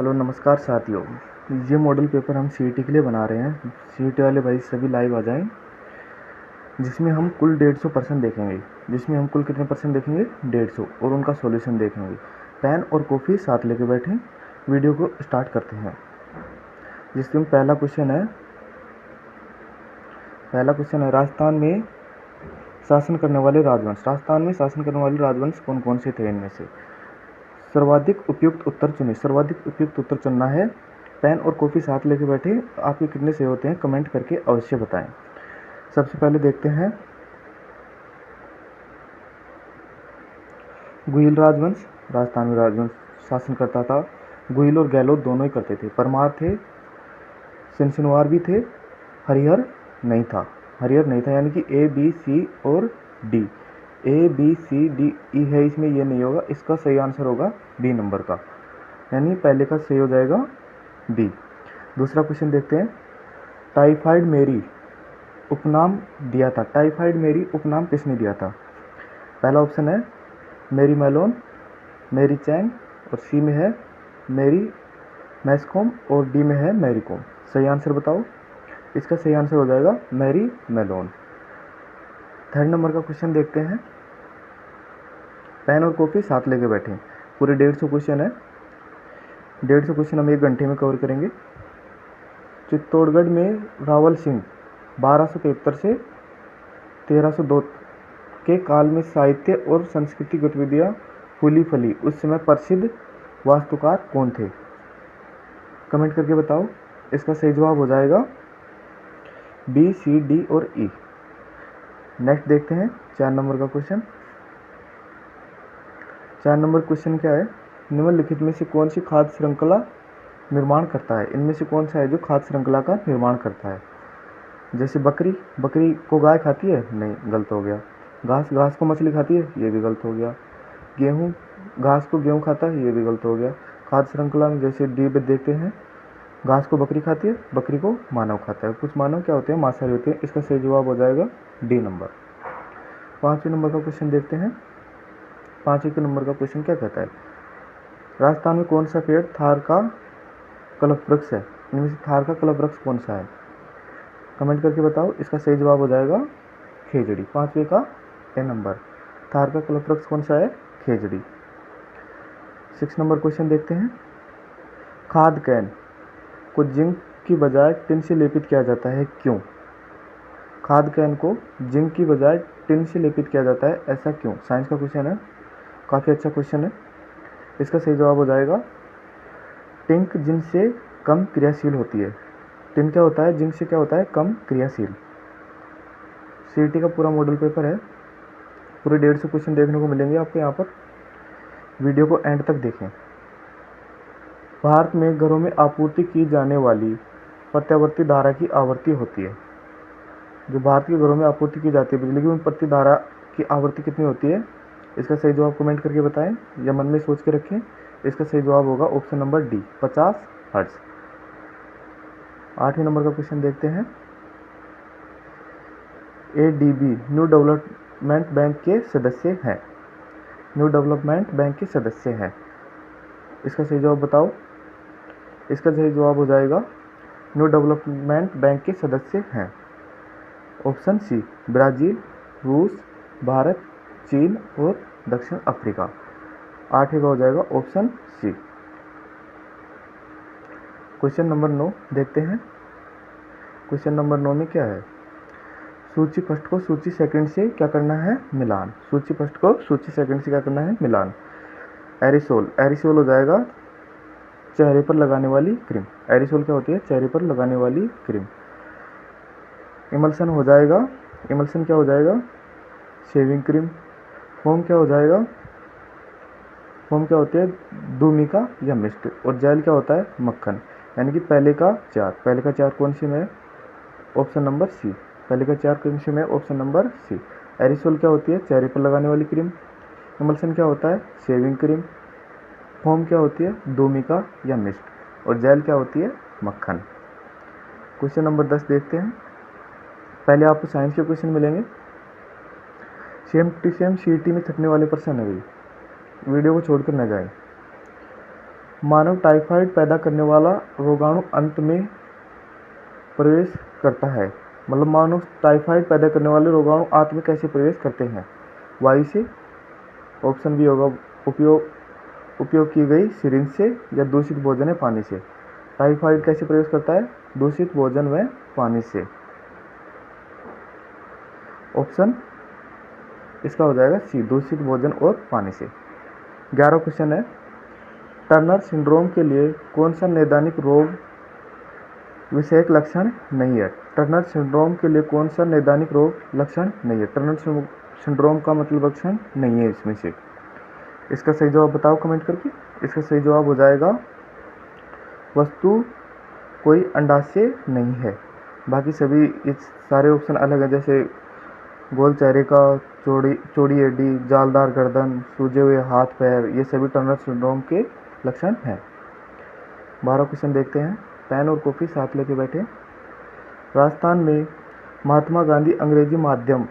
Hello नमस्कार साथियों। ये मॉडल पेपर हम सीईटी के लिए बना रहे हैं। सीईटी वाले भाई सभी लाइव आ जाएं, जिसमें हम कुल 150 पर्सन देखेंगे। जिसमें हम कुल कितने पर्सन देखेंगे? 150, और उनका सॉल्यूशन देखेंगे। पेन और कॉफ़ी साथ लेके बैठें। वीडियो को स्टार्ट करते हैं। जिसमें पहला क्वेश्चन है राजस्थान में शासन करने वाले राजवंश कौन कौन से थे? इनमें से सर्वाधिक उपयुक्त उत्तर चुनें। सर्वाधिक उपयुक्त उत्तर चुनना है। पेन और कॉपी साथ लेके बैठे। आपके कितने सही होते हैं कमेंट करके अवश्य बताएं। सबसे पहले देखते हैं गुहिल राजवंश। राजस्थान में राजवंश शासन करता था। गुहिल और गहलोत दोनों ही करते थे। परमार थे, सिनसिनवार भी थे, हरिहर नहीं था। यानी कि ए बी सी और D. A B C D E है इसमें, ये नहीं होगा। इसका सही आंसर होगा बी नंबर का, यानी पहले का सही हो जाएगा बी। दूसरा क्वेश्चन देखते हैं। टाइफाइड मेरी उपनाम दिया था। टाइफाइड मेरी उपनाम किसने दिया था? पहला ऑप्शन है मेरी मेलोन, मेरी चैंग, और सी में है मेरी मैस्कॉम, और डी में है मैरी कॉम। सही आंसर बताओ। इसका सही आंसर हो जाएगा मैरी मेलोन। थर्ड नंबर का क्वेश्चन देखते हैं। पेन और कॉपी साथ लेके बैठे। पूरे 150 क्वेश्चन है। 150 क्वेश्चन हम 1 घंटे में कवर करेंगे। चित्तौड़गढ़ में रावल सिंह 1273 से 1302 के काल में साहित्य और संस्कृति गतिविधियाँ फूली फली। उस समय प्रसिद्ध वास्तुकार कौन थे? कमेंट करके बताओ। इसका सही जवाब हो जाएगा बी, सी, डी और ई। नेक्स्ट देखते हैं 4 नंबर का क्वेश्चन। 4 नंबर क्वेश्चन क्या है? निम्नलिखित में से कौन सी खाद्य श्रृंखला निर्माण करता है? इनमें से कौन सा है जो खाद्य श्रृंखला का निर्माण करता है? जैसे बकरी को गाय खाती है? नहीं, गलत हो गया। घास को मछली खाती है? ये भी गलत हो गया। गेहूँ घास को गेहूँ खाता है? ये भी गलत हो गया। खाद्य श्रृंखला में जैसे डी में देखते हैं, घास को बकरी खाती है, बकरी को मानव खाता है। कुछ मानव क्या होते हैं? मांसाहारी होते हैं। इसका सही जवाब हो जाएगा डी नंबर। 5वें नंबर का क्वेश्चन देखते हैं। 5वें नंबर का क्वेश्चन क्या कहता है? राजस्थान में कौन सा पेड़ थार का कल्प वृक्ष है? इनमें से थार का कल्प वृक्ष कौन सा है? कमेंट करके बताओ। इसका सही जवाब हो जाएगा खेजड़ी। 5वें का ए नंबर। थार का कल्प वृक्ष कौन सा है? खेजड़ी। 6 नंबर क्वेश्चन देखते हैं। खाद कैन को जिंक की बजाय टिन से लेपित किया जाता है, क्यों? खाद कैन को जिंक की बजाय टिन से लेपित किया जाता है, ऐसा क्यों? साइंस का क्वेश्चन है, काफ़ी अच्छा क्वेश्चन है। इसका सही जवाब हो जाएगा टिंक जिंक से कम क्रियाशील होती है। टिन क्या होता है? जिंक से क्या होता है? कम क्रियाशील। सीईटी का पूरा मॉडल पेपर है। पूरे 150 क्वेश्चन देखने को मिलेंगे आपको यहाँ पर। वीडियो को एंड तक देखें। भारत में घरों में आपूर्ति की जाने वाली प्रत्यावर्ती धारा की आवृत्ति होती है। जो भारत के घरों में आपूर्ति की जाती है बिजली की, उन प्रति धारा की आवृत्ति कितनी होती है? इसका सही जवाब कमेंट करके बताएं या मन में सोच के रखें। इसका सही जवाब होगा ऑप्शन नंबर डी, 50 हर्ट्ज। 8वें नंबर का क्वेश्चन देखते हैं। एडीबी न्यू डेवलपमेंट बैंक के सदस्य हैं। न्यू डेवलपमेंट बैंक के सदस्य हैं। इसका सही जवाब बताओ। इसका सही जवाब हो जाएगा न्यू डेवलपमेंट बैंक के सदस्य हैं ऑप्शन सी, ब्राज़ील, रूस, भारत, चीन और दक्षिण अफ्रीका। 8वें का हो जाएगा ऑप्शन सी। क्वेश्चन नंबर 9 देखते हैं। क्वेश्चन नंबर 9 में क्या है? सूची फर्स्ट को सूची सेकंड से क्या करना है? मिलान। सूची फर्स्ट को सूची सेकंड से क्या करना है? मिलान। एरिसोल हो जाएगा चेहरे पर लगाने वाली क्रीम। एरिसोल क्या होती है? चेहरे पर लगाने वाली क्रीम। इमल्सन हो जाएगा, इमल्सन क्या हो जाएगा? Shaving cream. फोम क्या हो जाएगा? फोम क्या होती है? दूमिका या मिस्ट। और जेल क्या होता है? मक्खन। यानी कि पहले का चार कौन सी में? Option number C. पहले का 4 कौन सी में? ऑप्शन नंबर सी। एरिसोल क्या होती है? चेहरे पर लगाने वाली क्रीम। इमल्सन क्या होता है? Shaving cream. फोम क्या होती है? दूमिका या मिस्ट। और जेल क्या होती है? मक्खन। क्वेश्चन नंबर 10 देखते हैं। पहले आपको साइंस के क्वेश्चन मिलेंगे। सेम टू सेम सीईटी में छपने वाले पर्सन है भाई, वीडियो को छोड़कर न जाए। मानव टाइफाइड पैदा करने वाला रोगाणु अंत में प्रवेश करता है। मतलब मानव टाइफाइड पैदा करने वाले रोगाणु आंत में कैसे प्रवेश करते हैं? वायु से, ऑप्शन बी होगा उपयोग की गई सिरिंज से, या दूषित भोजन या पानी से। टाइफाइड कैसे प्रवेश करता है? दूषित भोजन व पानी से। ऑप्शन इसका हो जाएगा सी, दूषित भोजन और पानी से। 11 क्वेश्चन है, टर्नर सिंड्रोम के लिए कौन सा नैदानिक रोग विषयक लक्षण नहीं है? टर्नर सिंड्रोम के लिए कौन सा नैदानिक रोग लक्षण नहीं है? टर्नर सिंड्रोम का मतलब लक्षण नहीं है इसमें से। इसका सही जवाब बताओ कमेंट करके। इसका सही जवाब हो जाएगा वस्तु कोई अंडाशय नहीं है। बाकी सभी इस सारे ऑप्शन अलग है, जैसे गोल चेहरे का, चौड़ी एडी, जालदार गर्दन, सूजे हुए हाथ पैर, ये सभी टर्नर सिंड्रोम के लक्षण हैं। 12 क्वेश्चन देखते हैं। पेन और कॉपी साथ लेके बैठे। राजस्थान में महात्मा गांधी अंग्रेजी माध्यम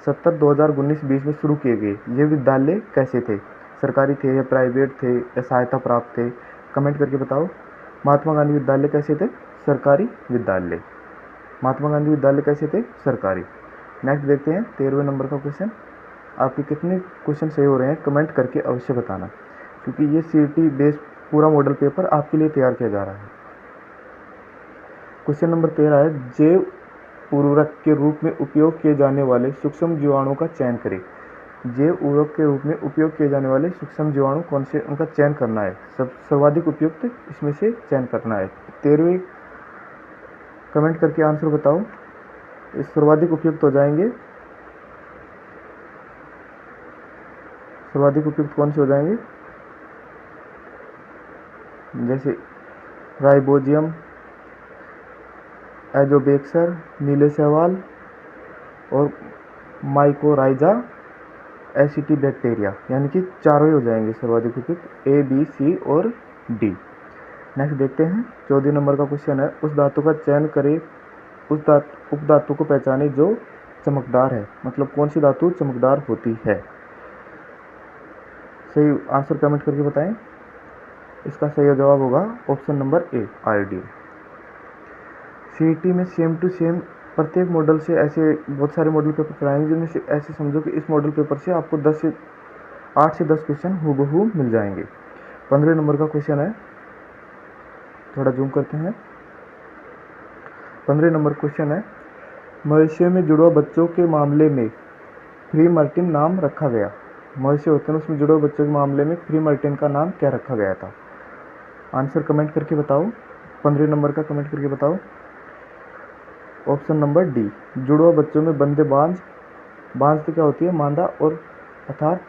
70-2019-20 में शुरू किए गए ये विद्यालय कैसे थे? सरकारी थे या प्राइवेट थे या सहायता प्राप्त थे? कमेंट करके बताओ। महात्मा गांधी विद्यालय कैसे थे? सरकारी विद्यालय। महात्मा गांधी विद्यालय कैसे थे? सरकारी। नेक्स्ट देखते हैं 13वें नंबर का क्वेश्चन। आपके कितने क्वेश्चन सही हो रहे हैं कमेंट करके अवश्य बताना, क्योंकि ये सीईटी बेस्ड पूरा मॉडल पेपर आपके लिए तैयार किया जा रहा है। क्वेश्चन नंबर 13 है, जैव उर्वरक के रूप में उपयोग किए जाने वाले सूक्ष्म जीवाणुओं का चयन करें। जैव उर्वरक के रूप में उपयोग किए जाने वाले सूक्ष्म जीवाणु कौन से, उनका चयन करना है। सर्वाधिक उपयुक्त इसमें से चयन करना है। 13वें कमेंट करके आंसर बताओ। इस सर्वाधिक उपयुक्त हो जाएंगे, सर्वाधिक उपयुक्त कौन से हो जाएंगे? जैसे राइबोजियम, एजोबैक्टर, नीले शैवाल और माइकोराइजा एसिटिबैक्टीरिया, यानी कि चारों ही हो जाएंगे सर्वाधिक उपयुक्त, ए बी सी और डी। नेक्स्ट देखते हैं 14 नंबर का क्वेश्चन है, उस धातु का चयन करें, उस उपधातु को पहचाने जो चमकदार है। मतलब कौन सी धातु चमकदार होती है? सही आंसर कमेंट करके बताएं। इसका सही जवाब होगा option number A, iodine. CET में सेम टू सेम प्रत्येक मॉडल से ऐसे बहुत सारे मॉडल पेपर कराएंगे, जिनमें से ऐसे समझो कि इस मॉडल पेपर से आपको 8 से 10 क्वेश्चन हूबहू मिल जाएंगे। 15 नंबर का क्वेश्चन है, थोड़ा जूम करते हैं। 15 नंबर क्वेश्चन है, मवेशियों में जुड़वा बच्चों के मामले में फ्री मार्टिन नाम रखा गया। मवेशी होते हैं उसमें जुड़वा बच्चों के मामले में फ्री मार्टिन का नाम क्या रखा गया था? आंसर कमेंट करके बताओ। 15 नंबर का कमेंट करके बताओ। ऑप्शन नंबर डी, जुड़वा बच्चों में बंदे बांझ तो क्या होती है? मादा, और अर्थात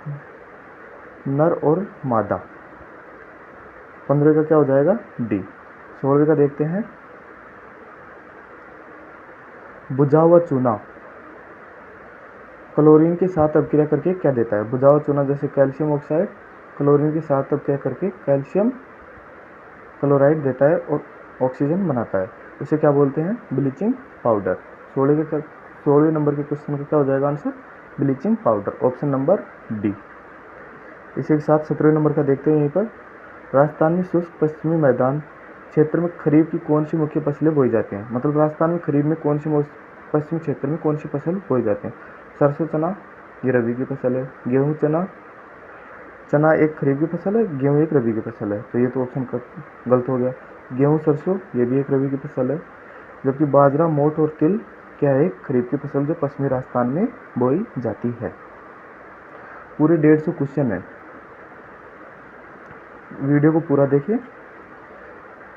नर और मादा। 15 का क्या हो जाएगा? डी। 16 का देखते हैं, बुझा हुआ चूना क्लोरीन के साथ अपक्रिया करके क्या देता है? बुझा हुआ चूना जैसे कैल्शियम ऑक्साइड क्लोरीन के साथ अपक्रिया करके कैल्शियम क्लोराइड देता है और ऑक्सीजन बनाता है, उसे क्या बोलते हैं? Bleaching powder. 16वें नंबर के क्वेश्चन का क्या हो जाएगा answer? Bleaching powder, option number D. इसी के साथ 17वें नंबर का देखते हैं। यहीं पर राजस्थान में शुष्क पश्चिमी मैदान क्षेत्र में खरीफ की कौन सी मुख्य फसलें बोई जाती हैं? मतलब राजस्थान में खरीफ में कौन सी, पश्चिमी क्षेत्र में कौन सी फसल बोई जाती हैं? सरसों, चना, ये रबी की फसल है। गेहूँ, चना एक खरीफ की फसल है, गेहूँ एक रबी की फसल है, तो ये तो ऑप्शन गलत हो गया। गेहूँ, सरसों ये भी एक रबी की फसल है, जबकि बाजरा, मोठ और तिल क्या है? खरीफ की फसल जो पश्चिमी राजस्थान में बोई जाती है। पूरे 150 क्वेश्चन है, वीडियो को पूरा देखिए।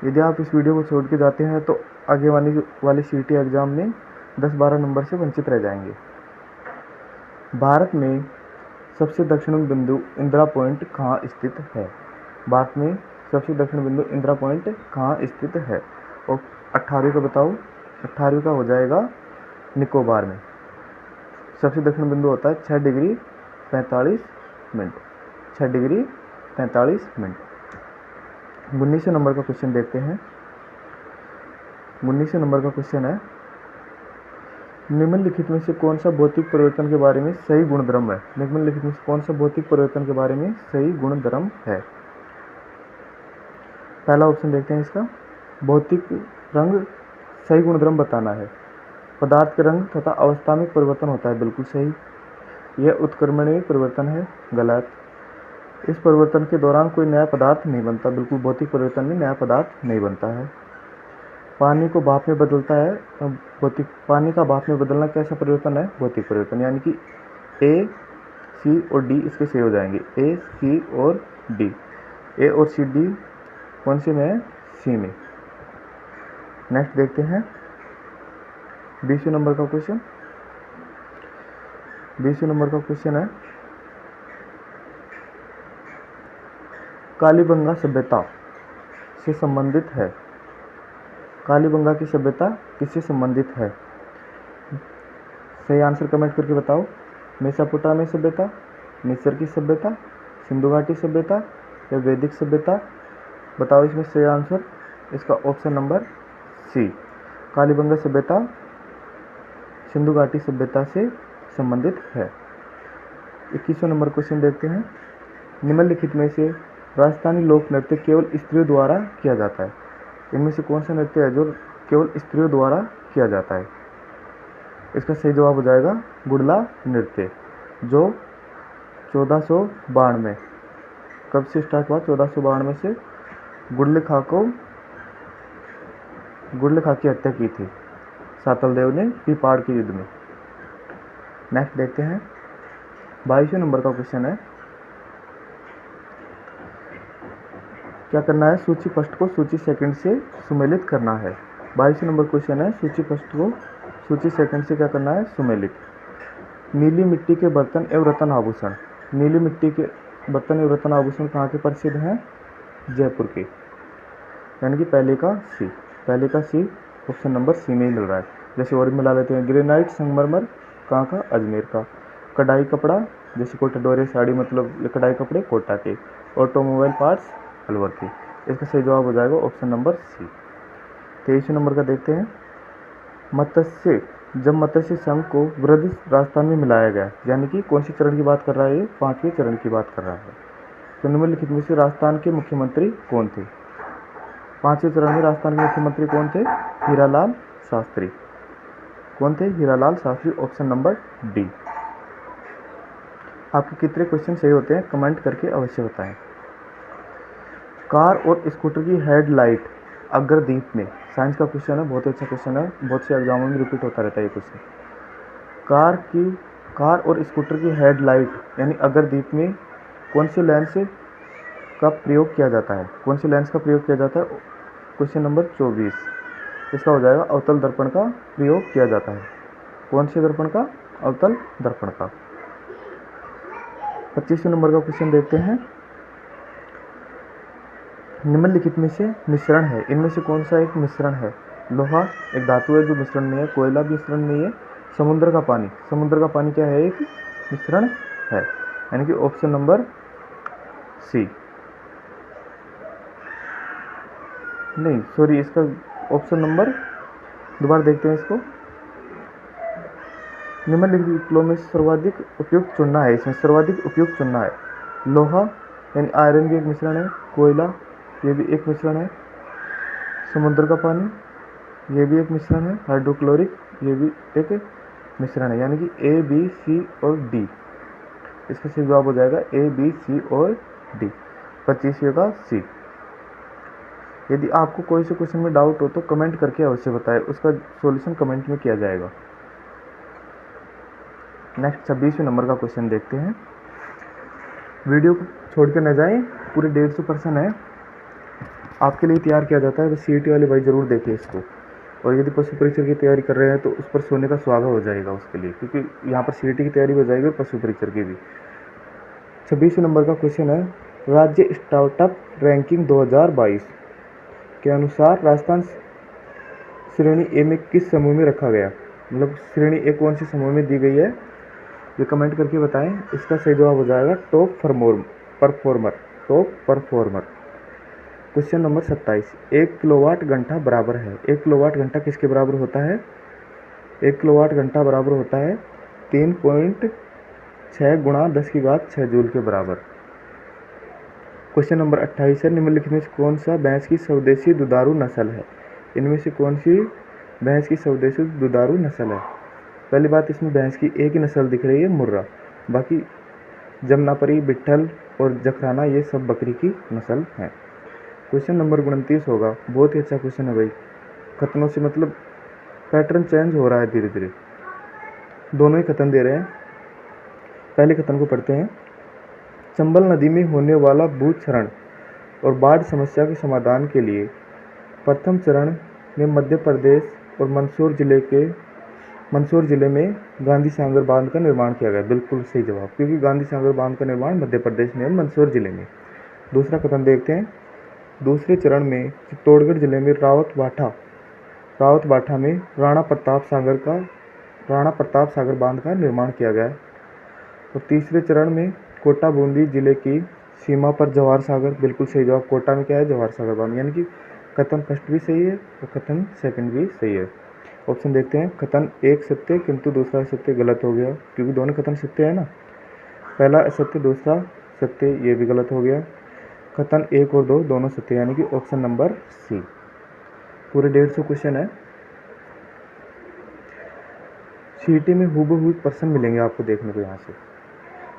यदि आप इस वीडियो को छोड़ के जाते हैं तो आगे वाली सीईटी एग्जाम में 10-12 नंबर से वंचित रह जाएंगे। भारत में सबसे दक्षिण बिंदु इंदिरा पॉइंट कहाँ स्थित है? भारत में सबसे दक्षिण बिंदु इंदिरा पॉइंट कहाँ स्थित है? और 18वीं का बताओ। 18वीं का हो जाएगा निकोबार में। सबसे दक्षिण बिंदु होता है 6 डिग्री 45 मिनट। 6 degree 45 minute. 19वें नंबर का क्वेश्चन देखते हैं। 19वें नंबर का क्वेश्चन है, निम्नलिखित में से कौन सा भौतिक परिवर्तन के बारे में सही गुणधर्म है? निम्नलिखित में से कौन सा भौतिक परिवर्तन के बारे में सही गुणधर्म है? पहला ऑप्शन देखते हैं इसका, भौतिक रंग सही गुणधर्म बताना है। पदार्थ के रंग तथा अवस्था में परिवर्तन होता है, बिल्कुल सही। यह उत्क्रमणीय परिवर्तन है, गलत। इस परिवर्तन के दौरान कोई नया पदार्थ नहीं बनता, बिल्कुल। भौतिक परिवर्तन में नया पदार्थ नहीं बनता है। पानी को भाप में बदलता है, भौतिक। पानी का भाप में बदलना कैसा परिवर्तन है? भौतिक परिवर्तन। यानी कि ए, सी और डी इसके सही हो जाएंगे, ए, सी और डी। ए और सी, डी कौन से में है? सी में। नेक्स्ट देखते हैं 20वें नंबर का क्वेश्चन। 20वें नंबर का क्वेश्चन है, कालीबंगा सभ्यता से संबंधित है। कालीबंगा की सभ्यता किससे संबंधित है? सही आंसर कमेंट करके बताओ। मेसोपोटामिया सभ्यता, मिस्र की सभ्यता, सिंधु घाटी सभ्यता या वैदिक सभ्यता? बताओ इसमें सही आंसर। इसका ऑप्शन नंबर सी, कालीबंगा सभ्यता सिंधु घाटी सभ्यता से संबंधित है। 21वें नंबर क्वेश्चन देखते हैं, निम्नलिखित में से राजस्थानी लोक नृत्य केवल स्त्रियों द्वारा किया जाता है। इनमें से कौन सा नृत्य है जो केवल स्त्रियों द्वारा किया जाता है? इसका सही जवाब हो जाएगा गुड़ला नृत्य, जो 1492 कब से स्टार्ट हुआ? 1492 से गुड़ले खा की हत्या की थी सातल देव ने पीपाड़ के युद्ध में। नेक्स्ट देखते हैं 22वें नंबर का क्वेश्चन है, क्या करना है? सूची फर्स्ट को सूची सेकंड से सुमेलित करना है। 22वें नंबर क्वेश्चन है, सूची फर्स्ट को सूची सेकंड से क्या करना है? सुमेलित। नीली मिट्टी के बर्तन एवं रत्न आभूषण। नीली मिट्टी के बर्तन एवं रत्न आभूषण कहाँ के प्रसिद्ध हैं? जयपुर के। यानी कि पहले का सी ऑप्शन नंबर सी में ही मिल रहा है। जैसे और मिला लेते हैं, ग्रेनाइट संगमरमर कहाँ का? अजमेर का। कढ़ाई कपड़ा, जैसे कोटा डोरे साड़ी, मतलब ये कढ़ाई कपड़े कोटा के। ऑटोमोबाइल पार्ट्स अलवर के। इसका सही जवाब हो जाएगा ऑप्शन नंबर सी। 23वें नंबर का देखते हैं, जब मत्स्य संघ को वृद्ध राजस्थान में मिलाया गया, यानी कि कौन सी चरण की बात कर रहा है? ये 5वें चरण की बात कर रहा है। तो निम्नलिखित में से राजस्थान के मुख्यमंत्री कौन थे? 5वें चरण में राजस्थान के मुख्यमंत्री कौन थे? हीरालाल शास्त्री। कौन थे? Hiralal Shastri, option number D. आपके कितने क्वेश्चन सही होते हैं कमेंट करके अवश्य बताएं। कार और स्कूटर की हेडलाइट अग्रदीप में। साइंस का क्वेश्चन है, बहुत अच्छा क्वेश्चन है, बहुत से एग्जामों में रिपीट होता रहता है ये क्वेश्चन। कार और स्कूटर की हेडलाइट यानी अग्रदीप में कौन से लेंस का प्रयोग किया जाता है? कौन से लेंस का प्रयोग किया जाता है? क्वेश्चन नंबर 24 इसका हो जाएगा अवतल दर्पण का प्रयोग किया जाता है। कौन से दर्पण का? अवतल दर्पण का। 25वें नंबर का क्वेश्चन देखते हैं, निम्नलिखित में से मिश्रण है, इनमें से कौन सा एक मिश्रण है? लोहा एक धातु है जो मिश्रण नहीं है, कोयला भी मिश्रण नहीं है, समुद्र का पानी क्या है? एक मिश्रण है, यानी कि ऑप्शन नंबर सी। नहीं सॉरी, इसका ऑप्शन नंबर दोबारा देखते हैं इसको। निम्नलिखित में सर्वाधिक उपयुक्त चुनना है, इसमें सर्वाधिक उपयुक्त चुनना है। लोहा यानी आयरन भी एक मिश्रण है, कोयला ये भी एक मिश्रण है, समुद्र का पानी ये भी एक मिश्रण है, हाइड्रोक्लोरिक ये भी एक मिश्रण है, यानी कि ए, बी, सी और डी। इसका सही जवाब हो जाएगा ए, बी, सी और डी। 25वें का सी। यदि आपको कोई से क्वेश्चन में डाउट हो तो कमेंट करके अवश्य बताएं, उसका सॉल्यूशन कमेंट में किया जाएगा। नेक्स्ट 26वें नंबर का क्वेश्चन देखते हैं। वीडियो को छोड़ कर न जाएं, पूरे 150 पर्सन है आपके लिए तैयार किया जाता है, तो सीईटी वाले भाई जरूर देखें इसको। और यदि पशु परीक्षा की तैयारी कर रहे हैं तो उस पर सोने का स्वागत हो जाएगा उसके लिए, क्योंकि यहाँ पर सीईटी की तैयारी हो जाएगी और पशु परीक्षा की भी। 26वें नंबर का क्वेश्चन है, राज्य स्टार्टअप रैंकिंग 2022 के अनुसार राजस्थान श्रेणी ए में किस समूह में रखा गया? मतलब श्रेणी ए कौन सी समूह में दी गई है, ये कमेंट करके बताएं। इसका सही जवाब हो जाएगा top performer. Question number 27, 1 kilowatt घंटा बराबर है। 1 किलोवाट घंटा किसके बराबर होता है? 1 किलोवाट घंटा बराबर होता है 3.6 × 10⁶ जूल के बराबर। क्वेश्चन नंबर 28 है, निम्नलिखित में से कौन सा भैंस की स्वदेशी दुधारू नस्ल है? इनमें से कौन सी भैंस की स्वदेशी दुधारू नस्ल है? पहली बात, इसमें भैंस की एक ही नस्ल दिख रही है, मुर्रा। बाकी जमनापरी, बिट्ठल और जखराना ये सब बकरी की नस्ल है। क्वेश्चन नंबर 29 होगा, बहुत ही अच्छा क्वेश्चन है भाई। कथनों से मतलब पैटर्न चेंज हो रहा है धीरे धीरे, दोनों ही कथन दे रहे हैं। पहले कथन को पढ़ते हैं। चंबल नदी में होने वाला भूक्षरण और बाढ़ समस्या के समाधान के लिए प्रथम चरण में मध्य प्रदेश और मंदसौर जिले में गांधी सागर बांध का निर्माण किया गया। बिल्कुल सही जवाब, क्योंकि गांधी सागर बांध का निर्माण मध्य प्रदेश में, मंदसौर जिले में। दूसरा कथन देखते हैं। दूसरे चरण में चित्तौड़गढ़ जिले में रावत बाठा में राणा प्रताप सागर बांध का निर्माण किया गया। और तीसरे चरण में कोटा बूंदी जिले की सीमा पर जवाहर सागर, बिल्कुल सही जवाब, कोटा में क्या है, जवाहर सागर बांध। यानी कि कथन फर्स्ट भी सही है और कथन सेकंड भी सही है। ऑप्शन देखते हैं। कथन एक सत्य किंतु दूसरा सत्य गलत हो गया, क्योंकि दोनों कथन सत्य है ना। पहला असत्य, दूसरा सत्य, ये भी गलत हो गया। कथन 1 और 2 दोनों सत्य, यानी कि ऑप्शन नंबर सी। पूरे 150 क्वेश्चन है। सीटी में हूबहू प्रश्न मिलेंगे आपको देखने को यहाँ से।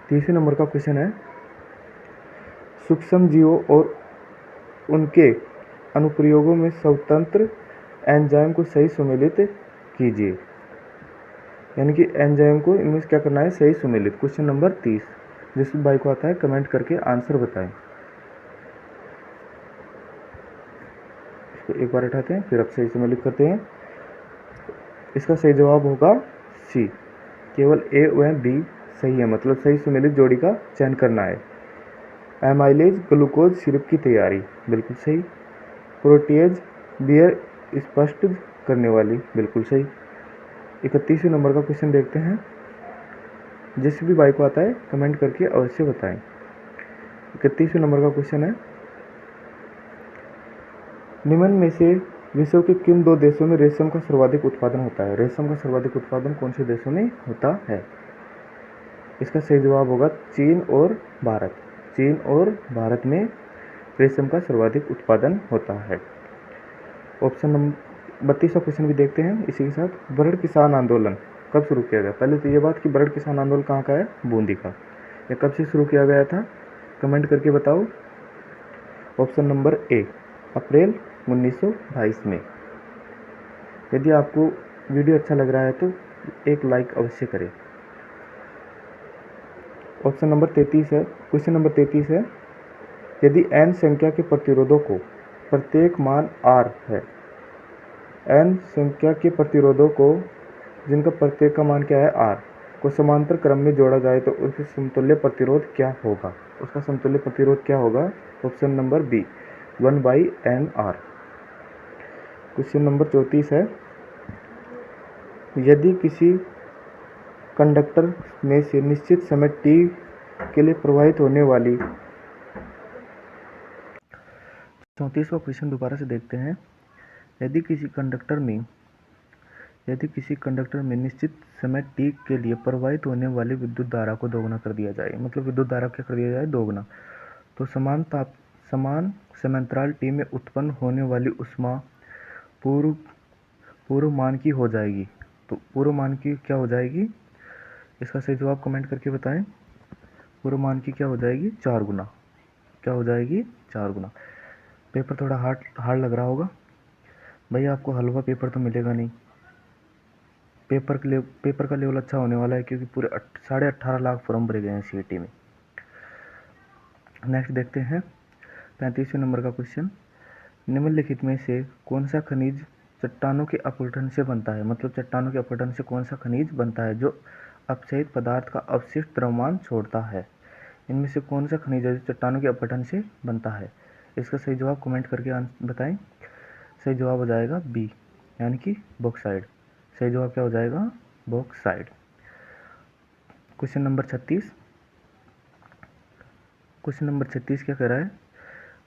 तीसरे नंबर का क्वेश्चन है, सूक्ष्म जीवों और उनके अनुप्रयोगों में स्वतंत्र एंजाइम को सही सुमेलित कीजिए। यानी कि एंजाइम को इनमें से क्या करना है, सही सुमेलित। क्वेश्चन नंबर 30, जिस भाई को आता है कमेंट करके आंसर बताएं। इसको एक बार उठाते हैं, फिर अब सही सुमेलित करते हैं। इसका सही जवाब होगा सी, केवल ए व बी सही है, मतलब सही सुमेलित जोड़ी का चयन करना है। एमाइलेज ग्लूकोज सिरप की तैयारी, बिल्कुल सही। प्रोटीएज बियर स्पष्ट करने वाली, बिल्कुल सही। 31वें नंबर का क्वेश्चन देखते हैं। जिस भी भाई को आता है कमेंट करके अवश्य बताएं। 31वें नंबर का क्वेश्चन है, निम्न में से विश्व के किन 2 देशों में रेशम का सर्वाधिक उत्पादन होता है? रेशम का सर्वाधिक उत्पादन कौन से देशों में होता है? इसका सही जवाब होगा चीन और भारत। चीन और भारत में रेशम का सर्वाधिक उत्पादन होता है। ऑप्शन नंबर 32वां क्वेश्चन भी देखते हैं इसी के साथ। बरड़ किसान आंदोलन कब शुरू किया गया? पहले तो ये बात कि बरड़ किसान आंदोलन कहाँ का है, बूंदी का। यह कब से शुरू किया गया था, कमेंट करके बताओ। ऑप्शन नंबर ए, अप्रैल 1922 में। यदि आपको वीडियो अच्छा लग रहा है तो एक लाइक अवश्य करें। ऑप्शन नंबर 33 है, क्वेश्चन नंबर 33 है, यदि n संख्या के प्रतिरोधों को प्रत्येक मान r है, n संख्या के प्रतिरोधों को जिनका प्रत्येक का मान क्या है r को समांतर क्रम में जोड़ा जाए तो उसका समतुल्य प्रतिरोध क्या होगा? उसका समतुल्य प्रतिरोध क्या होगा? Option number B, 1/nr। Question number 34 है, यदि किसी कंडक्टर में से निश्चित समय t के लिए प्रवाहित होने वाली 34वां क्वेश्चन दोबारा से देखते हैं। यदि किसी कंडक्टर में निश्चित समय t के लिए प्रवाहित होने वाली विद्युत धारा को दोगुना कर दिया जाए, मतलब विद्युत धारा क्या कर दिया जाए, दोगुना, तो समान समांतराल t में उत्पन्न होने वाली ऊष्मा पूर्व मान की हो जाएगी। तो पूर्व मान की क्या हो जाएगी? इसका सही जवाब कमेंट करके बताएं। पूर्व मान की क्या हो जाएगी? 4 गुना। क्या हो जाएगी? 4 गुना। पेपर थोड़ा हार्ड लग रहा होगा भाई, आपको हलवा पेपर तो मिलेगा नहीं। पेपर का लेवल अच्छा होने वाला है, क्योंकि पूरे 18.5 लाख फॉर्म भरे गए हैं सीईटी में। नेक्स्ट देखते हैं 35वें नंबर का क्वेश्चन। निम्नलिखित में से कौन सा खनिज चट्टानों के अपघटन से बनता है? मतलब चट्टानों के अपघटन से कौन सा खनिज बनता है जो अपक्षयित पदार्थ का अवशिष्ट द्रव्यमान छोड़ता है? इनमें से कौन सा खनिज है जो चट्टानों के अपघटन से बनता है? इसका सही जवाब कमेंट करके बताएं। सही जवाब हो जाएगा बी, यानी कि बॉक्साइड। सही जवाब क्या हो जाएगा? Bauxite. Question number 36। Question number 36 क्या कह रहा है?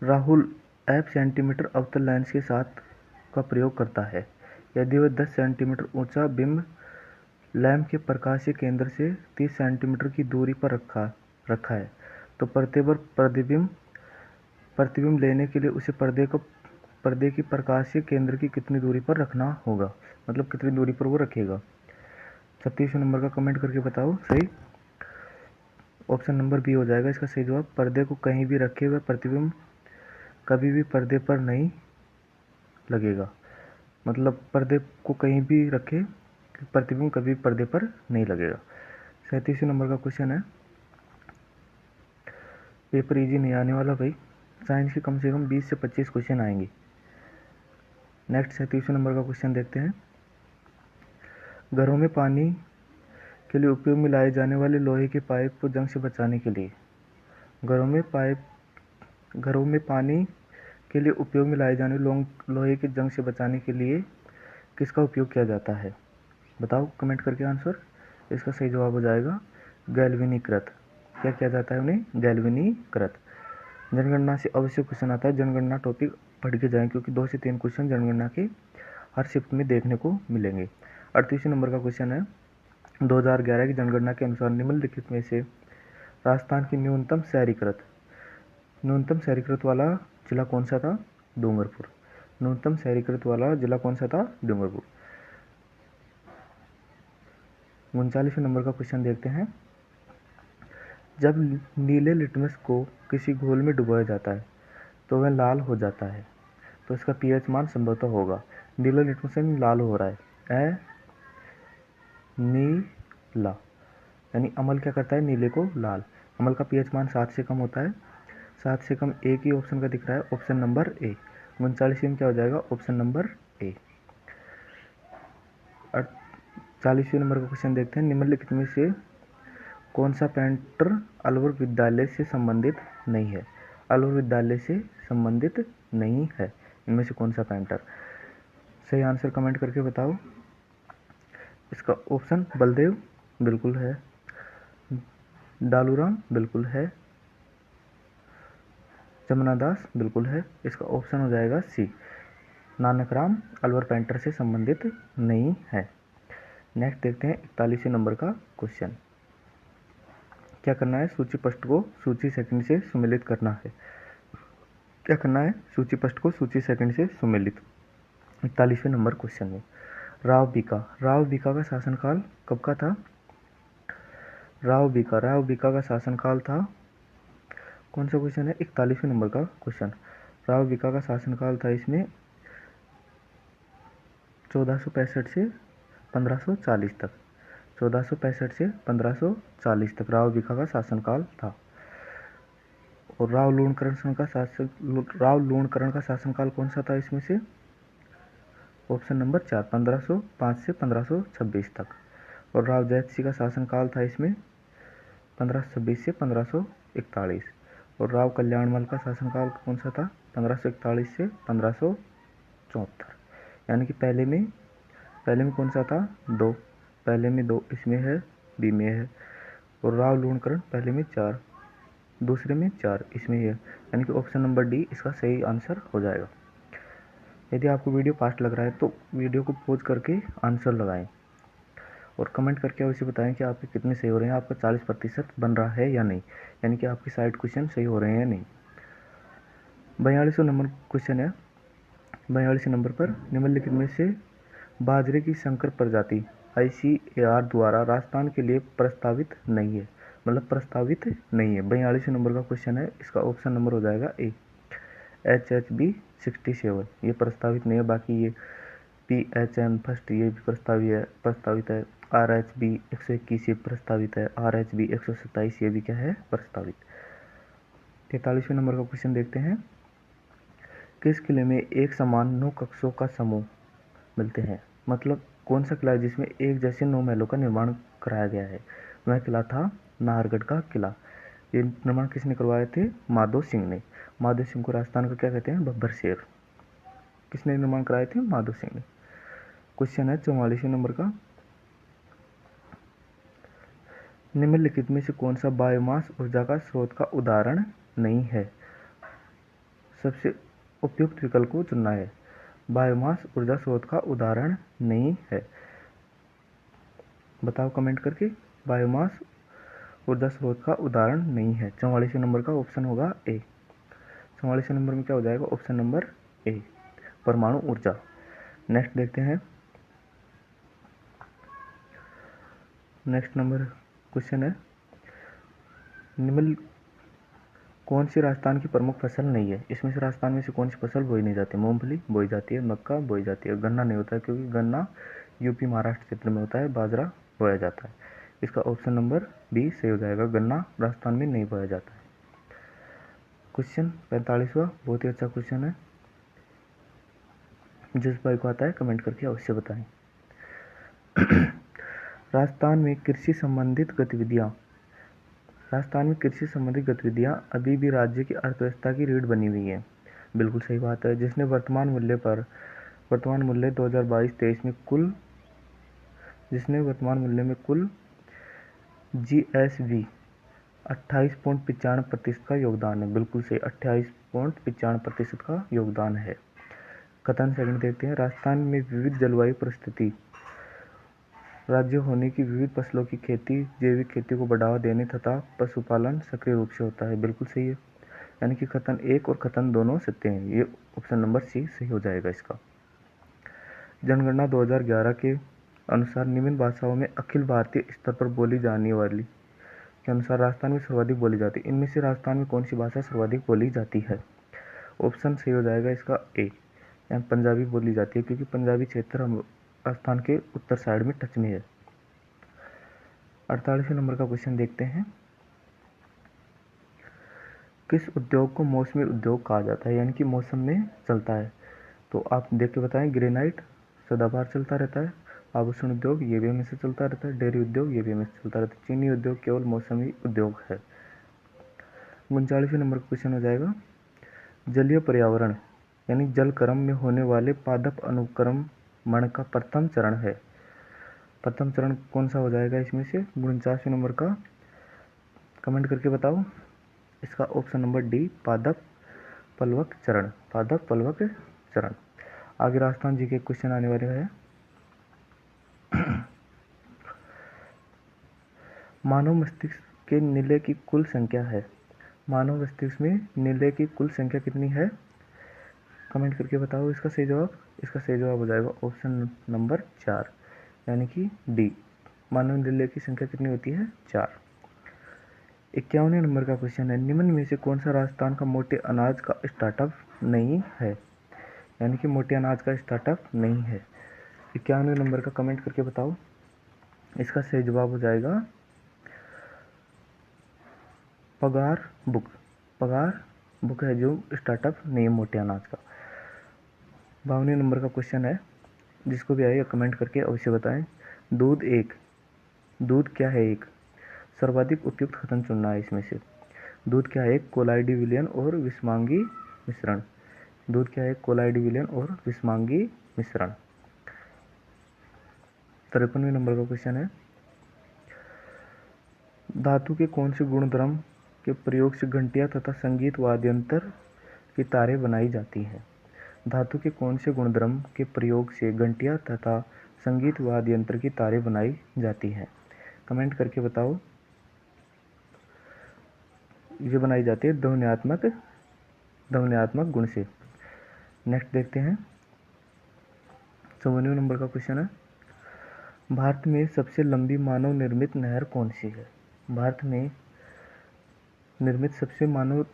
राहुल f सेंटीमीटर अवतल लेंस के साथ का प्रयोग करता है। यदि वह 10 सेंटीमीटर ऊंचा बिंब लैंप के प्रकाशीय केंद्र से 30 सेंटीमीटर की दूरी पर रखा है तो प्रतिबिंब प्रतिबिंब लेने के लिए उसे पर्दे की प्रकाशीय केंद्र की कितनी दूरी पर रखना होगा, मतलब कितनी दूरी पर वो रखेगा। 36वें नंबर का कमेंट करके बताओ सही। ऑप्शन नंबर बी हो जाएगा इसका सही जवाब। पर्दे को कहीं भी रखे हुए प्रतिबिंब कभी भी पर्दे पर नहीं लगेगा, मतलब पर्दे को कहीं भी रखे प्रतिबिंब कभी पर्दे पर नहीं लगेगा। 37वें नंबर का क्वेश्चन है, पेपर इजी नहीं आने वाला भाई, साइंस के कम से कम 20 से 25 क्वेश्चन आएंगे। नेक्स्ट 37वें नंबर का क्वेश्चन देखते हैं। घरों में पानी के लिए उपयोग में लाए जाने वाले लोहे के पाइप को जंग से बचाने के लिए, घरों में पानी के लिए उपयोग में लाए जाने लोहे के जंग से बचाने के लिए किसका उपयोग किया जाता है, बताओ कमेंट करके आंसर। इसका सही जवाब हो जाएगा गैल्वेनीकृत। क्या किया जाता है उन्हें, गैल्वेनीकृत। जनगणना से अवश्य क्वेश्चन आता है, जनगणना टॉपिक पढ़ के जाएं क्योंकि 2 से 3 क्वेश्चन जनगणना के हर शिफ्ट में देखने को मिलेंगे। 38वें नंबर का क्वेश्चन है, 2011 की जनगणना के अनुसार निम्नलिखित में से राजस्थान की न्यूनतम शहरीकृत वाला जिला कौन सा था, डूंगरपुर। न्यूनतम शहरीकृत वाला जिला कौन सा था, डूंगरपुर। 39वें नंबर का क्वेश्चन देखते हैं। जब नीले लिटमस को किसी घोल में डुबोया जाता है तो वह लाल हो जाता है, तो इसका पीएच मान संभवतः होगा। नीला लिटमस लाल हो रहा है, नीला यानी अमल क्या करता है, नीले को लाल। अमल का पीएच मान 7 से कम होता है, 7 से कम एक ही ऑप्शन का दिख रहा है, ऑप्शन नंबर ए। 39 में क्या हो जाएगा, ऑप्शन नंबर ए। 40वें नंबर का क्वेश्चन देखते हैं। निम्नलिखित में से कौन सा पेंटर अलवर विद्यालय से संबंधित नहीं है, अलवर विद्यालय से संबंधित नहीं है, इनमें से कौन सा पेंटर। सही आंसर कमेंट करके बताओ। इसका ऑप्शन बलदेव बिल्कुल है, डालूराम बिल्कुल है, जमुना दास बिल्कुल है। इसका ऑप्शन हो जाएगा सी, नानक राम अलवर पेंटर से संबंधित नहीं है। नेक्स्ट देखते हैं 41वें नंबर का क्वेश्चन। क्या करना है, सूची पृष्ठ को सूची सेकंड से सुमेलित करना है। क्या करना है, सूची पृष्ठ को सूची सेकंड से सुमेलित। 41वें नंबर क्वेश्चन में राव बीका का शासनकाल कब का था। राव बीका का शासनकाल था, कौन सा क्वेश्चन है, 41वें नंबर का क्वेश्चन। राव बीका का शासनकाल था इसमें 1465 से 1540 तक, 1465 से 1540 तक राव बीका का शासनकाल था। और राव लूणकरण का शासनकाल कौन सा था इसमें से, ऑप्शन नंबर 4, 1505 से 1526 तक। और राव जयसिंह का शासनकाल था इसमें 1526 से 1541। और राव कल्याणमल का शासनकाल कौन सा था, 1541 से 1574। यानी कि पहले में कौन सा था, 2, पहले में 2 इसमें है, बी में है। और राव लूणकरण पहले में 4, दूसरे में 4 इसमें है, यानी कि ऑप्शन नंबर डी इसका सही आंसर हो जाएगा। यदि आपको वीडियो फास्ट लग रहा है तो वीडियो को पॉज करके आंसर लगाएं और कमेंट करके अवश्य बताएं कि आपके कितने सही हो रहे हैं, आपका 40% बन रहा है या नहीं, यानी कि आपके साइड क्वेश्चन सही हो रहे हैं या नहीं। 42वां नंबर क्वेश्चन है। 42 नंबर पर निम्नलिखित में से बाजरे की संकर प्रजाति ICAR द्वारा राजस्थान के लिए प्रस्तावित नहीं है, मतलब प्रस्तावित नहीं है। 42 नंबर का क्वेश्चन है, इसका ऑप्शन नंबर हो जाएगा ए, HHB 67 ये प्रस्तावित नहीं है। बाकी ये PHM फर्स्ट ये भी प्रस्तावित है। RHB 121 ये प्रस्तावित है, RHB 127 ये भी क्या है, प्रस्तावित। 43वें नंबर का क्वेश्चन देखते हैं। किस किले में एक समान 9 कक्षों का समूह मिलते हैं, मतलब कौन सा किला है जिसमें एक जैसे 9 महलों का निर्माण कराया गया है। वह किला था नाहरगढ़ का किला। ये निर्माण किसने करवाए थे, माधो सिंह ने। माधो सिंह को राजस्थान का क्या कहते हैं, बब्बर शेर। किसने निर्माण कराए थे, माधो सिंह ने। क्वेश्चन है 44वें नंबर का। निम्नलिखित में से कौन सा बायोमास ऊर्जा का स्रोत का उदाहरण नहीं है, सबसे उपयुक्त विकल्प को चुनना है। बायोमास ऊर्जा स्रोत का उदाहरण नहीं है, बताओ कमेंट करके। बायोमास ऊर्जा स्रोत का उदाहरण नहीं है। 44वें नंबर का ऑप्शन होगा ए। 44वें नंबर में क्या हो जाएगा? ऑप्शन नंबर ए, परमाणु ऊर्जा। नेक्स्ट देखते हैं, नेक्स्ट नंबर क्वेश्चन है, निम्न कौन सी राजस्थान की प्रमुख फसल नहीं है? इसमें से राजस्थान में से कौन सी फसल बोई नहीं जाती? मूंगफली बोई जाती है, मक्का बोई जाती है, गन्ना नहीं होता है क्योंकि गन्ना यूपी महाराष्ट्र क्षेत्र में होता है, बाजरा बोया जाता है। इसका ऑप्शन नंबर बी सही हो जाएगा, गन्ना राजस्थान में नहीं बोया जाता है। क्वेश्चन 45वां बहुत ही अच्छा क्वेश्चन है, जिस भाई को आता है कमेंट करके अवश्य बताएं। राजस्थान में कृषि संबंधित गतिविधियां अभी भी राज्य की अर्थव्यवस्था की रीढ़ बनी हुई है। बिल्कुल सही बात है। जिसने वर्तमान मूल्य 2022-23 में कुल जीएसवी 28.95% का योगदान है। बिल्कुल सही, 28.95% का योगदान है। कथन सेकंड देखते हैं, राजस्थान में विविध जलवायु परिस्थिति राज्य होने की विविध फसलों की खेती, जैविक खेती को बढ़ावा देने तथा पशुपालन सक्रिय रूप से होता है। बिल्कुल सही है, यानी कि कथन एक और कथन दोनों सत्य हैं। ये ऑप्शन नंबर सी सही हो जाएगा इसका। जनगणना 2011 के अनुसार निम्न भाषाओं में अखिल भारतीय स्तर पर बोली जाने वाली के अनुसार राजस्थान में सर्वाधिक बोली जाती है। इनमें से राजस्थान में कौन सी भाषा सर्वाधिक बोली जाती है? ऑप्शन सही हो जाएगा इसका ए, यानी पंजाबी बोली जाती है, क्योंकि पंजाबी क्षेत्र हम राजस्थान के उत्तर साइड में टच में है। 48वें नंबर का क्वेश्चन देखते हैं, किस उद्योग को मौसमी उद्योग कहा जाता है, यानी कि मौसम में चलता है? तो आप देख के बताएं। ग्रेनाइट सदाबहार चलता रहता है, आभूषण उद्योग ये भी हमेशा चलता रहता है, डेयरी उद्योग ये भी हमेशा चलता रहता है, चीनी उद्योग केवल मौसमी उद्योग है। 39वें नंबर का क्वेश्चन हो जाएगा, जलीय पर्यावरण यानी जल क्रम में होने वाले पादप अनुक्रमण का प्रथम चरण है। प्रथम चरण कौन सा हो जाएगा इसमें से? 49वें नंबर का कमेंट करके बताओ। इसका ऑप्शन नंबर डी, पादप पल्वक चरण। पादप पल्वक चरण। आगे राजस्थान जी के क्वेश्चन आने वाले हैं। मानव मस्तिष्क के नीले की कुल संख्या है। मानव मस्तिष्क में नीले की कुल संख्या कितनी है? कमेंट करके बताओ इसका सही जवाब। इसका सही जवाब हो जाएगा ऑप्शन नंबर 4, यानी कि डी, मानव नीले की संख्या कितनी होती है? 4। 51वें नंबर का क्वेश्चन है, निम्न में से कौन सा राजस्थान का मोटे अनाज का स्टार्टअप नहीं है? यानी कि मोटे अनाज का स्टार्टअप नहीं है। 51वें नंबर का कमेंट करके बताओ। इसका सही जवाब हो जाएगा पगार बुक। पगार बुक है जो स्टार्टअप नहीं है मोटे अनाज का। 52वें नंबर का क्वेश्चन है, जिसको भी आए कमेंट करके अवश्य बताएं। दूध क्या है? एक सर्वाधिक उपयुक्त कथन चुनना है इसमें से। दूध क्या है? कोलाइडी विलियन और विस्मांगी मिश्रण। दूध क्या है? कोलाइडी विलियन और विस्मांगी मिश्रण। 53वें नंबर का क्वेश्चन है, धातु के कौन से गुणधर्म के प्रयोग से घंटियां तथा संगीत वाद्यंत्र की तारें बनाई जाती हैं? धातु के कौन से गुणधर्म के प्रयोग से घंटियां तथा संगीत वाद्यंत्र की तारें बनाई जाती हैं? कमेंट करके बताओ। ये बनाई जाती है ध्वन्यात्मक गुण से। नेक्स्ट देखते हैं, 54वें नंबर का क्वेश्चन है, भारत में सबसे लंबी मानव निर्मित नहर कौन सी है? भारत में निर्मित सबसे मानव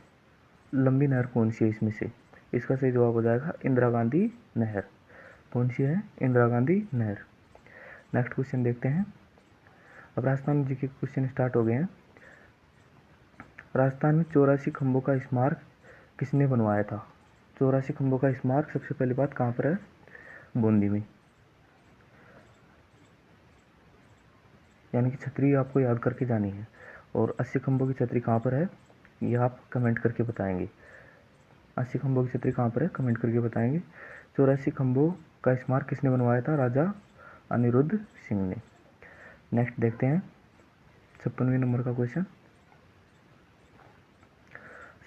लंबी नहर कौन सी है इसमें से? इसका सही जवाब हो जाएगा इंदिरा गांधी नहर। कौन सी है? इंदिरा गांधी नहर। नेक्स्ट क्वेश्चन देखते हैं। अब राजस्थान जी के क्वेश्चन स्टार्ट हो गए हैं। राजस्थान में 84 खंभों का स्मारक किसने बनवाया था? 84 खंभों का स्मारक सबसे पहली बात कहाँ पर है? बूंदी में। यानी कि छतरी आपको याद करके जानी है। और 80 खंभों की छतरी कहाँ पर है? ये आप कमेंट करके बताएंगे। 80 खंभों की छतरी कहाँ पर है? कमेंट करके बताएंगे। 84 खंभों का स्मारक किसने बनवाया था? राजा अनिरुद्ध सिंह ने। नेक्स्ट देखते हैं 56वें नंबर का क्वेश्चन,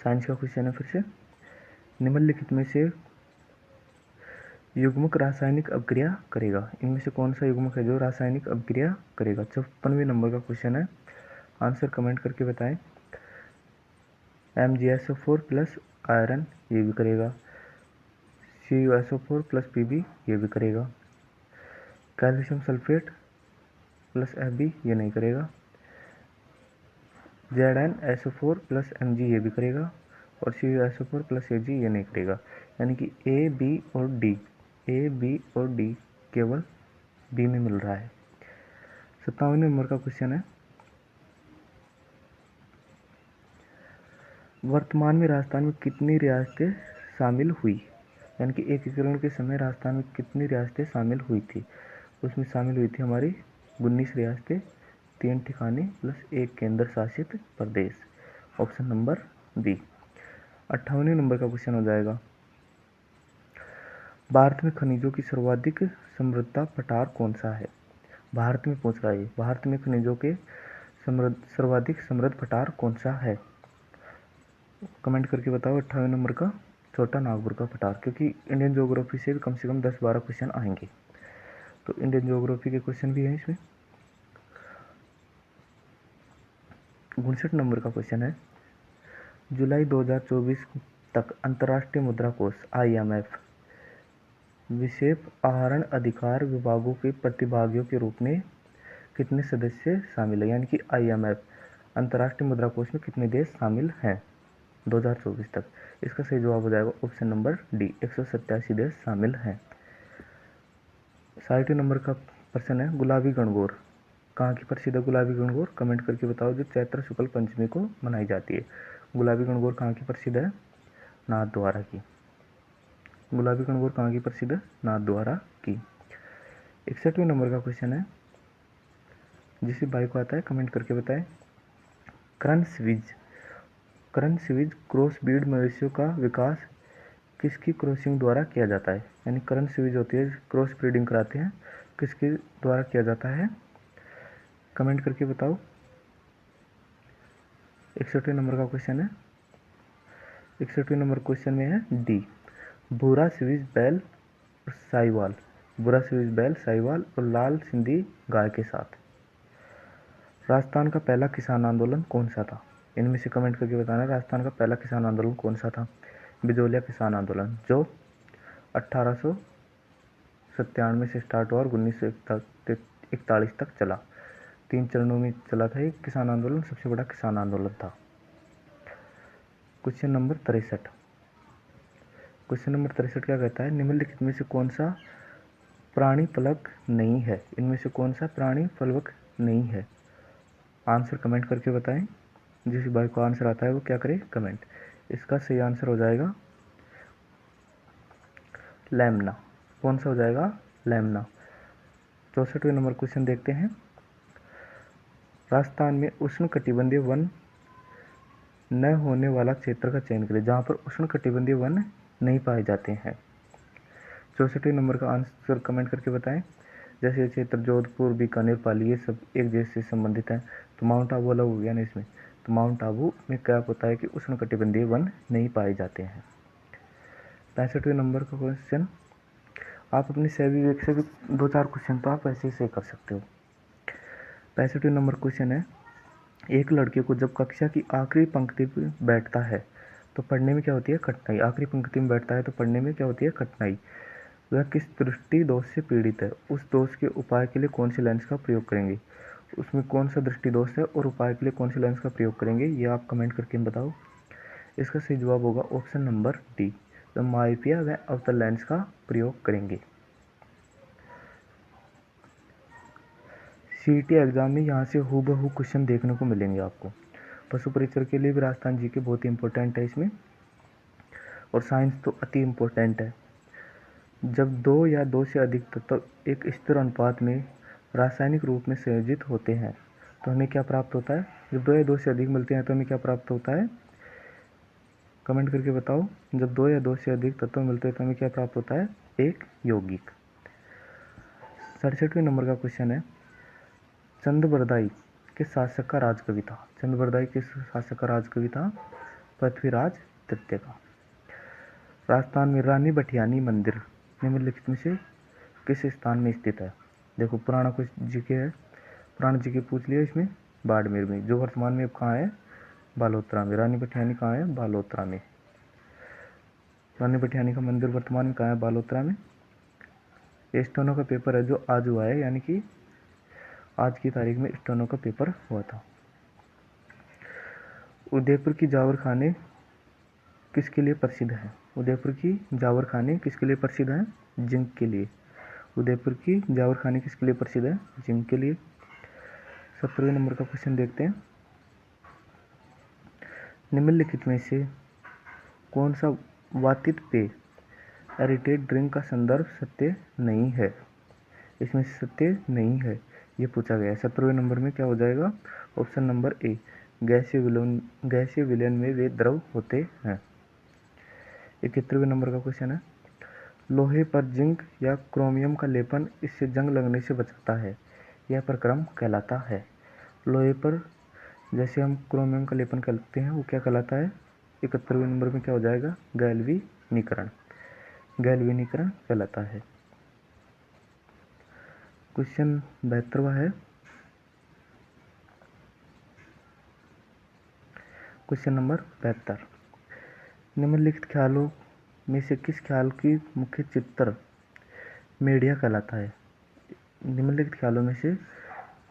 साइंस का क्वेश्चन है फिर से। निम्नलिखित में से युग्मक रासायनिक अभिक्रिया करेगा। इनमें से कौन सा युग्मक है जो रासायनिक अभिक्रिया करेगा? 56वें नंबर का क्वेश्चन है। आंसर कमेंट करके बताएं। MgSO4 प्लस आयरन ये भी करेगा। CuSO4 प्लस Pb ये भी करेगा। कैल्शियम सल्फेट प्लस Fb ये नहीं करेगा। ZnSO4 प्लस Mg ये भी करेगा और CuSO4 प्लस Ag ये नहीं करेगा। यानी कि A, B और D केवल B में मिल रहा है। 57 नंबर का क्वेश्चन है, वर्तमान में राजस्थान में कितनी रियासतें शामिल हुई। यानी कि एकीकरण के समय राजस्थान में कितनी रियासतें शामिल हुई थी। उसमें शामिल हुई थी हमारी 19 रियासतें, 3 ठिकाने प्लस 1 केंद्र शासित प्रदेश। Option number B. 58 नंबर का क्वेश्चन हो जाएगा, भारत में खनिजों की सर्वाधिक समृद्धता पठार कौन सा है। भारत में पूछ रहा है, भारत में खनिजों के सर्वाधिक समृद्ध पठार कौन सा है। कमेंट करके बताओ। 58 नंबर का छोटा नागपुर का पठार, क्योंकि इंडियन ज्योग्राफी से भी कम से कम 10-12 क्वेश्चन आएंगे, तो इंडियन ज्योग्राफी के क्वेश्चन भी हैं इसमें। 59 नंबर का क्वेश्चन है, जुलाई 2024 तक अंतर्राष्ट्रीय मुद्रा कोष IMF विशेष आहरण अधिकार विभागों के प्रतिभागियों के रूप में कितने सदस्य शामिल है। यानी कि IMF अंतर्राष्ट्रीय मुद्रा कोष में कितने देश शामिल हैं 2024 तक। इसका सही जवाब हो जाएगा ऑप्शन नंबर डी, 187 देश शामिल हैं। 60 नंबर का प्रश्न है, गुलाबी गणगौर कहाँ की प्रसिद्ध है। गुलाबी गणगौर कमेंट करके बताओ, जो चैत्र शुक्ल पंचमी को मनाई जाती है। गुलाबी गणगौर कहाँ की प्रसिद्ध है, नाथद्वारा की। गुलाबी गणगौर कहाँ की प्रसिद्ध है, नाथद्वारा की। 61वें नंबर का क्वेश्चन है, जिसे भाई को आता है कमेंट करके बताएं। क्रनस्विज क्रॉस ब्रीड मवेशियों का विकास किसकी क्रॉसिंग द्वारा किया जाता है। यानी क्रनस्विज होती है, क्रॉस ब्रीडिंग कराते हैं, किसके द्वारा किया जाता है, कमेंट करके बताओ। 61वें नंबर का क्वेश्चन है, 61वें नंबर क्वेश्चन में है डी, भूरा स्विज बैल और साहिवाल। भूरा स्विज बैल, साहिवाल और लाल सिंधी गाय के साथ। राजस्थान का पहला किसान आंदोलन कौन सा था। इनमें से कमेंट करके बताना, राजस्थान का पहला किसान आंदोलन कौन सा था। बिजोलिया किसान आंदोलन, जो 1897 से स्टार्ट हुआ और 1941 तक चला। 3 चरणों में चला था ये किसान आंदोलन, सबसे बड़ा किसान आंदोलन था। Question number 63। क्वेश्चन नंबर 63 क्या कहता है, निम्नलिखित में से कौन सा प्राणी फलक नहीं है। इनमें से कौन सा प्राणी फलक नहीं है। आंसर कमेंट करके बताएं। जिस भाई को आंसर आता है वो क्या करे, कमेंट। इसका सही आंसर हो जाएगा लैम्ना। कौन सा हो जाएगा, लैम्ना। 64वें नंबर क्वेश्चन देखते हैं, राजस्थान में उष्णकटिबंधीय वन न होने वाला क्षेत्र का चयन करें जहाँ पर उष्णकटिबंधीय वन नहीं पाए जाते हैं। 64वें नंबर का आंसर कमेंट करके बताएं। जैसे ये क्षेत्र जोधपुर, बीकानेर, पाली, ये सब एक देश से संबंधित हैं, तो माउंट आबू अलग हो गया ना इसमें। तो माउंट आबू में क्या होता है कि उष्णकटिबंधीय वन नहीं पाए जाते हैं। 65वें नंबर का क्वेश्चन, आप अपने सही विवेक से भी 2-4 क्वेश्चन तो आप ऐसे ही सही कर सकते हो। 65वें नंबर क्वेश्चन है, एक लड़के को जब कक्षा की आखिरी पंक्ति में बैठता है तो पढ़ने में क्या होती है, कठिनाई। आखिरी पंक्ति में बैठता है तो पढ़ने में क्या होती है, कठिनाई। वह किस दृष्टि दोष से पीड़ित है, उस दोष के उपाय के लिए कौन से लेंस का प्रयोग करेंगे। उसमें कौन सा दृष्टि दोष है और उपाय के लिए कौन से लेंस का प्रयोग करेंगे, ये आप कमेंट करके बताओ। इसका सही जवाब होगा ऑप्शन नंबर डी, तो माइपिया व अवतल लेंस का प्रयोग करेंगे। सीईटी एग्जाम में यहाँ से हूबहू क्वेश्चन देखने को मिलेंगे आपको। पशु परीक्षण के लिए भी राजस्थान जी के बहुत ही इंपॉर्टेंट है इसमें, और साइंस तो अति इम्पोर्टेंट है। जब 2 या 2 से अधिक तत्व एक स्थिर अनुपात में रासायनिक रूप में संयोजित होते हैं तो हमें क्या प्राप्त होता है। जब 2 या 2 से अधिक मिलते हैं तो हमें क्या प्राप्त होता है, कमेंट करके बताओ। जब 2 या 2 से अधिक तत्व मिलते हैं तो हमें क्या प्राप्त होता है, एक यौगिक। 67वें नंबर का क्वेश्चन है, चंद्रबरदाई किस शासक का राजकवि था। चंद्रबरदाई किस शासक का राजकवि था, पृथ्वीराज तृतीय का। राजस्थान में रानी बठियानी मंदिर निम्नलिखित में से किस स्थान में स्थित है। देखो पुराना कुछ जीके है, पुराना जीके पूछ लिया इसमें, बाड़मेर में, जो वर्तमान में कहाँ है, बालोतरा में। रानी बठियानी कहाँ है, बालोतरा में। रानी पटियानी का मंदिर वर्तमान में कहाँ है? बालोतरा में। ये स्टोनो का पेपर है जो आज हुआ है, यानी कि आज की तारीख में स्टोनो का पेपर हुआ था। उदयपुर की जावर खाने किसके लिए प्रसिद्ध है? उदयपुर की जावर खाने किसके लिए प्रसिद्ध है? जिंक के लिए। उदयपुर की जावर खाने किसके लिए प्रसिद्ध है? जिंक के लिए। 17वें नंबर का क्वेश्चन देखते हैं। निम्नलिखित में से कौन सा वातित पेय एरिटेड ड्रिंक का संदर्भ सत्य नहीं है? इसमें सत्य नहीं है ये पूछा गया है। 17वें नंबर में क्या हो जाएगा? ऑप्शन नंबर ए, गैसीय विलयन में वे द्रव होते हैं। 71वें नंबर का क्वेश्चन है, लोहे पर जिंक या क्रोमियम का लेपन इससे जंग लगने से बचाता है, यह प्रक्रम कहलाता है। लोहे पर जैसे हम क्रोमियम का लेपन करते हैं वो क्या कहलाता है? 71वें नंबर में क्या हो जाएगा? गैल्वेनीकरण। गैल्वेनीकरण कहलाता है। क्वेश्चन 72वां है। क्वेश्चन नंबर 72, निम्नलिखित ख्यालों में से किस ख्याल की मुख्य चित्र मीडिया कहलाता है? निम्नलिखित ख्यालों में से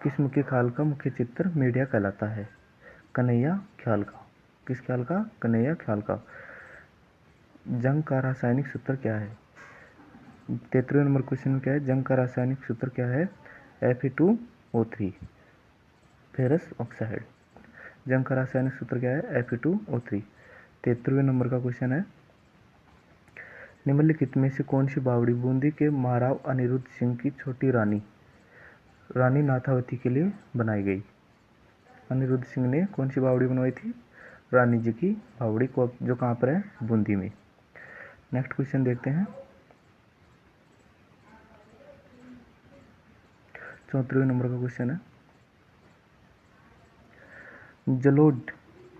किस मुख्य ख्याल का मुख्य चित्र मीडिया कहलाता है? कन्हैया ख्याल का। किस ख्याल का? कन्हैया ख्याल का। जंग का रासायनिक सूत्र क्या है? 73वें नंबर क्वेश्चन में क्या है? जंग का रासायनिक सूत्र क्या है? Fe2O3, ferrous oxide. जंग का रासायनिक सूत्र क्या है? Fe2O3। 73वें नंबर का क्वेश्चन है, निम्नलिखित में से कौन सी बावड़ी बूंदी के महाराव अनिरुद्ध सिंह की छोटी रानी रानी नाथावती के लिए बनाई गई? अनिरुद्ध सिंह ने कौन सी बावड़ी बनवाई थी? रानी जी की बावड़ी को, जो कहाँ पर है? बूंदी में। नेक्स्ट क्वेश्चन देखते हैं। 74वें नंबर का क्वेश्चन है, जलोढ़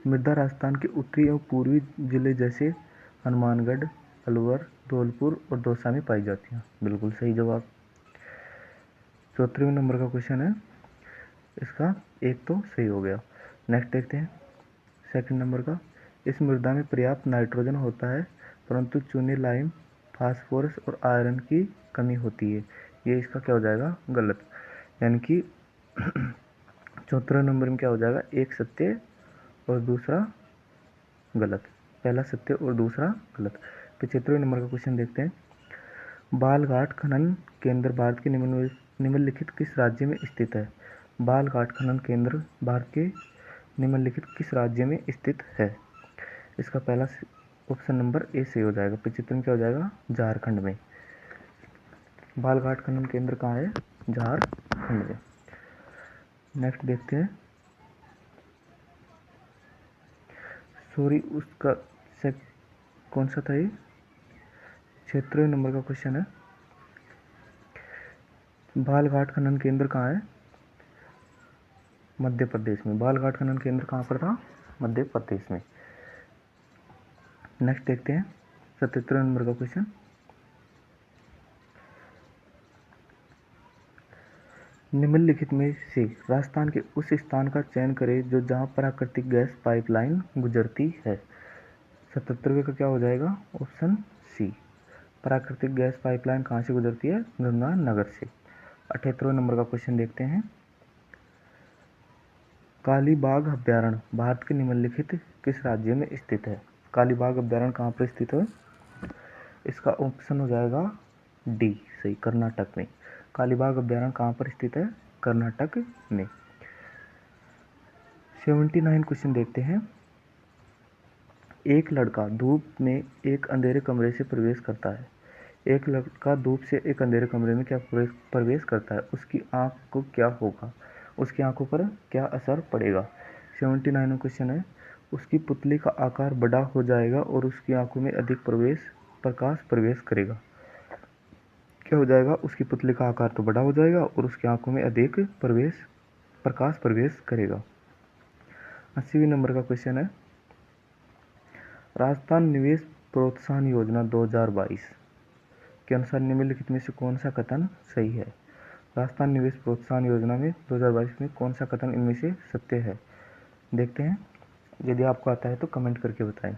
मृदा राजस्थान के उत्तरी एवं पूर्वी जिले जैसे हनुमानगढ़, अलवर, धौलपुर और दौसा में पाई जाती हैं। बिल्कुल सही जवाब। 74वें नंबर का क्वेश्चन है, इसका एक तो सही हो गया। नेक्स्ट देखते हैं। सेकंड नंबर का, इस मृदा में पर्याप्त नाइट्रोजन होता है परंतु चूने, लाइम, फास्फोरस और आयरन की कमी होती है। ये इसका क्या हो जाएगा? गलत। यानी कि 74 नंबर में क्या हो जाएगा? एक सत्य और दूसरा गलत। पहला सत्य और दूसरा गलत। 75वें नंबर का क्वेश्चन देखते हैं। बालघाट खनन केंद्र भारत के निम्नलिखित किस राज्य में स्थित है? बालघाट खनन केंद्र भारत के निम्नलिखित किस राज्य में स्थित है? इसका पहला ऑप्शन नंबर ए सही हो जाएगा। 75 में क्या हो जाएगा? झारखंड में। बालघाट खनन केंद्र कहाँ है? झारखंड में। नेक्स्ट देखते हैं। सॉरी, उसका कौन सा था ये? 76वें नंबर का क्वेश्चन है, बालघाट खनन केंद्र कहाँ है? मध्य प्रदेश में। बालघाट खनन केंद्र कहाँ पर था? मध्य प्रदेश में। नेक्स्ट देखते हैं 77वें नंबर का क्वेश्चन, निम्नलिखित में से राजस्थान के उस स्थान का चयन करें जो जहां प्राकृतिक गैस पाइपलाइन गुजरती है। 77वें का क्या हो जाएगा? ऑप्शन सी, प्राकृतिक गैस पाइपलाइन कहाँ से गुजरती है? गंगानगर से। 78वें नंबर का क्वेश्चन देखते हैं। कालीबाग अभ्यारण्य भारत के निम्नलिखित किस राज्य में स्थित है? कालीबाग अभ्यारण्य कहाँ पर स्थित है? इसका ऑप्शन हो जाएगा डी सही, कर्नाटक में। कालीबाग अभ्यारण्य कहाँ पर स्थित है? कर्नाटक में। 79 क्वेश्चन देखते हैं। एक लड़का धूप में एक अंधेरे कमरे से प्रवेश करता है। एक लड़का धूप से एक अंधेरे कमरे में क्या प्रवेश करता है? उसकी आंख को क्या होगा? उसकी आंखों पर क्या असर पड़ेगा? 79 क्वेश्चन है, उसकी पुतली का आकार बड़ा हो जाएगा और उसकी आंखों में अधिक प्रकाश प्रवेश करेगा। क्या हो जाएगा? उसकी पुतली का आकार तो बड़ा हो जाएगा और उसकी आंखों में अधिक प्रकाश प्रवेश करेगा। 80वें नंबर का क्वेश्चन है, राजस्थान निवेश प्रोत्साहन योजना 2022 के अनुसार निम्नलिखित में से कौन सा कथन सही है? राजस्थान निवेश प्रोत्साहन योजना में 2022 में कौन सा कथन इनमें से सत्य है? देखते हैं। यदि आपको आता है तो कमेंट करके बताएं।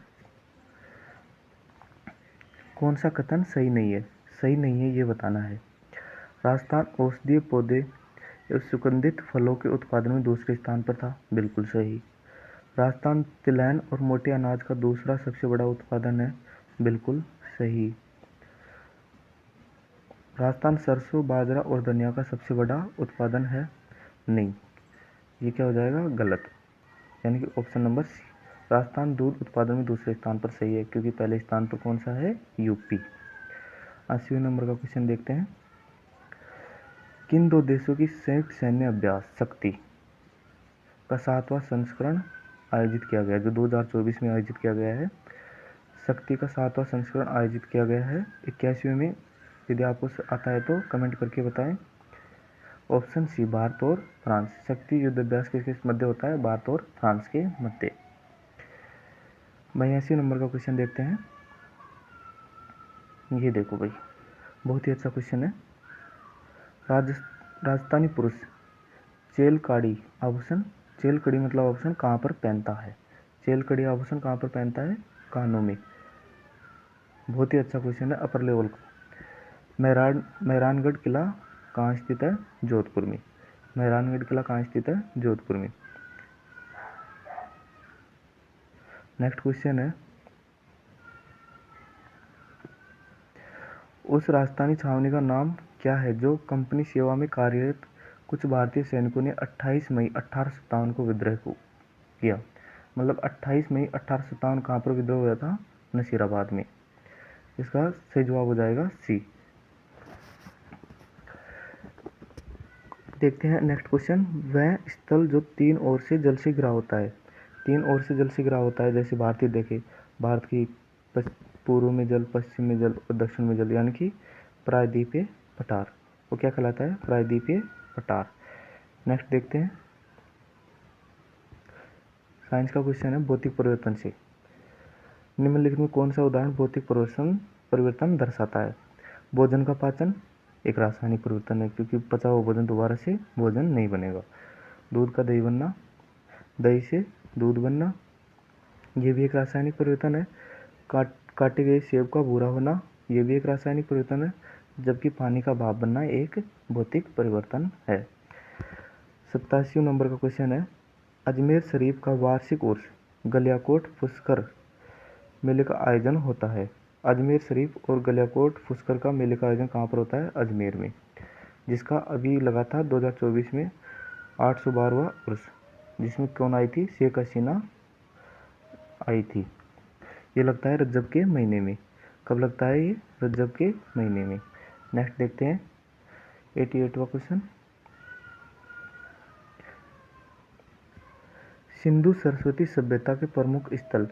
कौन सा कथन सही नहीं है? सही नहीं है ये बताना है। राजस्थान औषधीय पौधे एवं सुगंधित फलों के उत्पादन में दूसरे स्थान पर था, बिल्कुल सही। राजस्थान तिलहन और मोटे अनाज का दूसरा सबसे बड़ा उत्पादन है, बिल्कुल सही। राजस्थान सरसों, बाजरा और धनिया का सबसे बड़ा उत्पादन है, नहीं, ये क्या हो जाएगा? गलत, यानी कि ऑप्शन नंबर सी। राजस्थान दूध उत्पादन में दूसरे स्थान पर सही है, क्योंकि पहले स्थान पर कौन सा है? यूपी। 80वें नंबर का क्वेश्चन देखते हैं। किन दो देशों की संयुक्त सैन्य अभ्यास शक्ति का 7वां संस्करण आयोजित किया गया, जो 2024 में आयोजित किया गया है? शक्ति का 7वां संस्करण आयोजित किया गया है 81वें में। यदि आपको आता है तो कमेंट करके बताएं। ऑप्शन सी, भारत और फ्रांस। शक्ति युद्ध अभ्यास किसके मध्य होता है? भारत और फ्रांस के मध्य। 82 नंबर का क्वेश्चन देखते हैं। ये देखो भाई, बहुत ही अच्छा क्वेश्चन है। राजस्थानी पुरुष चेलकाड़ी आभूषण, चेलकड़ी मतलब आभूषण कहाँ पर पहनता है? चेलकड़ी आभूषण कहाँ पर पहनता है? कानों में। बहुत ही अच्छा क्वेश्चन है, अपर लेवल का। मेहरानगढ़ किला कहाँ स्थित है? जोधपुर में। मेहरानगढ़ किला कहाँ स्थित है? जोधपुर में। नेक्स्ट क्वेश्चन है, उस राजस्थानी छावनी का नाम क्या है जो कंपनी सेवा में कार्यरत कुछ भारतीय सैनिकों ने 28 मई 1857 को विद्रोह किया? मतलब 28 मई 1857 कहाँ पर विद्रोह हुआ था? नसीराबाद में। इसका सही जवाब हो जाएगा सी। देखते हैं नेक्स्ट क्वेश्चन। वह स्थल जो तीन ओर से जल से घिरा होता है, तीन ओर से जल से घिरा होता है, जैसे भारतीय देखे, भारत की पूर्व में जल, पश्चिम में जल और दक्षिण में जल, यानी कि प्रायद्वीपीय पठार, वो क्या कहलाता है? प्रायद्वीपीय पठार। नेक्स्ट देखते हैं, साइंस का क्वेश्चन है, भौतिक परिवर्तन से निम्नलिखित में कौन सा उदाहरण भौतिक परिवर्तन दर्शाता है? भोजन का पाचन एक रासायनिक परिवर्तन है, क्योंकि पचा हुआ भोजन दोबारा से भोजन नहीं बनेगा। दूध का दही बनना, दही से दूध बनना, ये भी एक रासायनिक परिवर्तन है। काटे गए सेब का भूरा होना, ये भी एक रासायनिक परिवर्तन है। जबकि पानी का भाप बनना एक भौतिक परिवर्तन है। 87 नंबर का क्वेश्चन है, अजमेर शरीफ का वार्षिक उर्स गलियाकोट पुष्कर मेले का आयोजन होता है। अजमेर शरीफ और गलियाकोट पुष्कर का मेले का आयोजन कहाँ पर होता है? अजमेर में। जिसका अभी लगा था 2024 में 812वां उर्स, जिसमें कौन आई थी? शेख हसीना आई थी। ये लगता है रजब के महीने में। कब लगता है ये? रजब के महीने में। नेक्स्ट देखते हैं 88वां क्वेश्चन, सिंधु सरस्वती सभ्यता के प्रमुख स्थल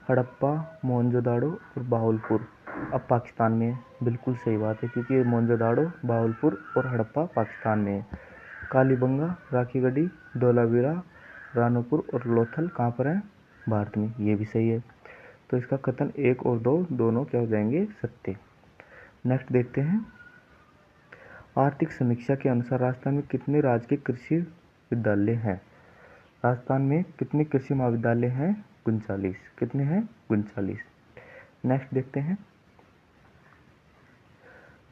हड़प्पा, मोहनजोदाड़ो और बावलपुर अब पाकिस्तान में है। बिल्कुल सही बात है, क्योंकि मोहनजोदाड़ो, बावलपुर और हड़प्पा पाकिस्तान में है। कालीबंगा, राखीगढ़ी, धोलावीरा, रानोपुर और लोथल कहाँ पर है? भारत में। ये भी सही है, तो इसका कथन 1 और 2 दोनों क्या हो जाएंगे? सत्य। नेक्स्ट देखते हैं, आर्थिक समीक्षा के अनुसार राजस्थान में कितने राजकीय कृषि विद्यालय हैं? राजस्थान में कितने कृषि महाविद्यालय हैं? 39। कितने हैं? 39। नेक्स्ट देखते हैं,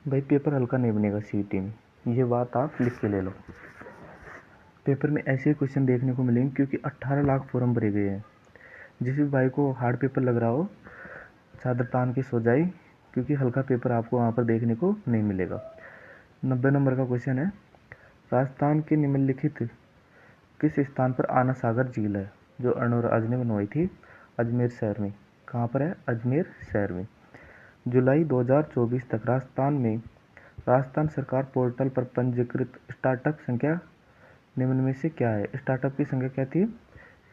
भाई पेपर हल्का नहीं बनेगा सीईटी में, ये बात आप लिख के ले लो। पेपर में ऐसे ही क्वेश्चन देखने को मिलेंगे, क्योंकि 18 लाख फॉर्म भरे गए हैं। जिस भी भाई को हार्ड पेपर लग रहा हो, चादर तान के सो जाए, क्योंकि हल्का पेपर आपको वहाँ पर देखने को नहीं मिलेगा। 90 नंबर का क्वेश्चन है, राजस्थान के निम्नलिखित किस स्थान पर आना सागर झील है, जो अर्णोराज ने बनवाई थी? अजमेर शहर में। कहाँ पर है? अजमेर शहर में। जुलाई 2024 तक राजस्थान सरकार पोर्टल पर पंजीकृत स्टार्टअप संख्या निम्न में से क्या है? स्टार्टअप की संख्या क्या थी?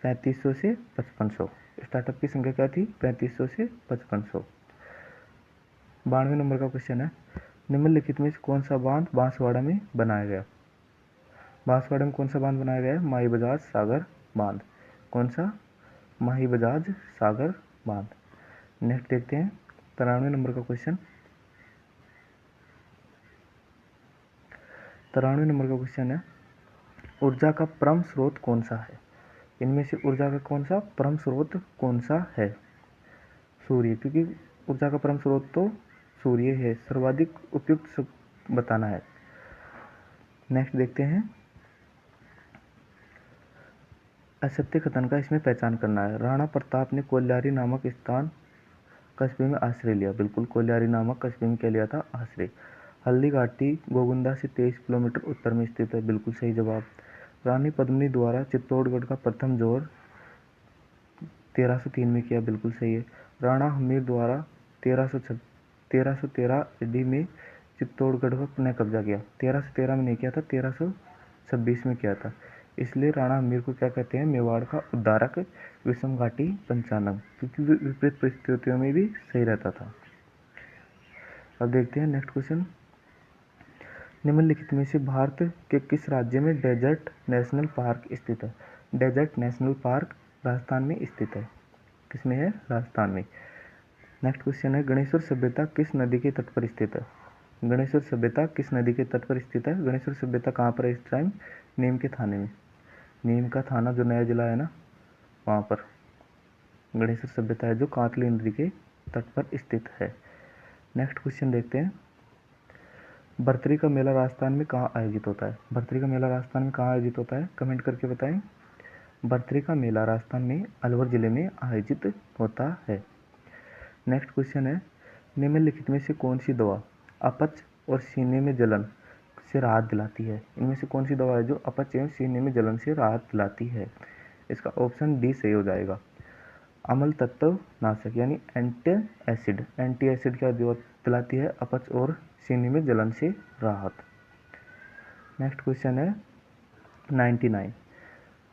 3500 से 5500। स्टार्टअप की संख्या क्या थी? 3500 से 5500। 92 नंबर का क्वेश्चन है, निम्नलिखित में से कौन सा बांध बांसवाड़ा में बनाया गया? बांसवाड़ा में कौन सा बांध बनाया गया है? माही बजाज सागर बांध। कौन सा? माही बजाज सागर बांध। नेक्स्ट देखते हैं 93 नंबर का क्वेश्चन। 93 नंबर का क्वेश्चन है, ऊर्जा का परम स्रोत कौन सा है? इनमें से ऊर्जा का कौन सा परम स्रोत कौन सा है? सूर्य, क्योंकि ऊर्जा का परम स्रोत तो सूर्य है। सर्वाधिक उपयुक्त बताना है। नेक्स्ट देखते हैं, असत्य कथन का इसमें पहचान करना है। राणा प्रताप ने कोल्यारी नामक स्थान कस्बे में आश्रय लिया। बिल्कुल, कोल्यारी नामक कस्बे में क्या लिया था? आश्रय। हल्दी घाटी गोगुंदा से 23 किलोमीटर उत्तर में स्थित है। बिल्कुल सही जवाब। रानी पद्मिनी द्वारा चित्तौड़गढ़ का प्रथम जोड़ 1303 में किया। बिल्कुल सही है। राणा हमीर द्वारा 1313 ईडी में चित्तौड़गढ़ पर पुनः कब्जा किया। 1313 में नहीं किया था, 1326 में किया था। इसलिए राणा हमीर को क्या कहते हैं? मेवाड़ का उद्धारक, विषम घाटी पंचानन, क्योंकि विपरीत परिस्थितियों में भी सही रहता था। अब देखते हैं नेक्स्ट क्वेश्चन। निम्नलिखित में से भारत के किस राज्य में डेजर्ट नेशनल पार्क स्थित है? डेजर्ट नेशनल पार्क राजस्थान में स्थित है। किसमें है? राजस्थान में। नेक्स्ट क्वेश्चन है, गणेश्वर सभ्यता किस नदी के तट पर स्थित है? गणेश्वर सभ्यता किस नदी के तट पर स्थित है? गणेश्वर सभ्यता कहाँ पर है इस टाइम? नीम के थाने में। नीम का थाना जो नया जिला है ना, वहाँ पर गणेश्वर सभ्यता है जो कांतली नदी के तट पर स्थित है। नेक्स्ट क्वेश्चन देखते हैं, भर्तरी का मेला राजस्थान में कहाँ आयोजित होता है? भर्तरी का मेला राजस्थान में कहाँ आयोजित होता है? कमेंट करके बताएं। भर्तरी का मेला राजस्थान में अलवर जिले में आयोजित होता है। नेक्स्ट क्वेश्चन है, निम्नलिखित में से कौन सी दवा अपच और सीने में जलन से राहत दिलाती है? इनमें से कौन सी दवा है जो अपच एवं सीने में जलन से राहत दिलाती है? इसका ऑप्शन डी सही हो जाएगा। अम्ल तत्व नाशक यानी एंटी एसिड। एंटी एसिड क्या दिलाती है? अपच और सीने में जलन से राहत। नेक्स्ट क्वेश्चन है 99।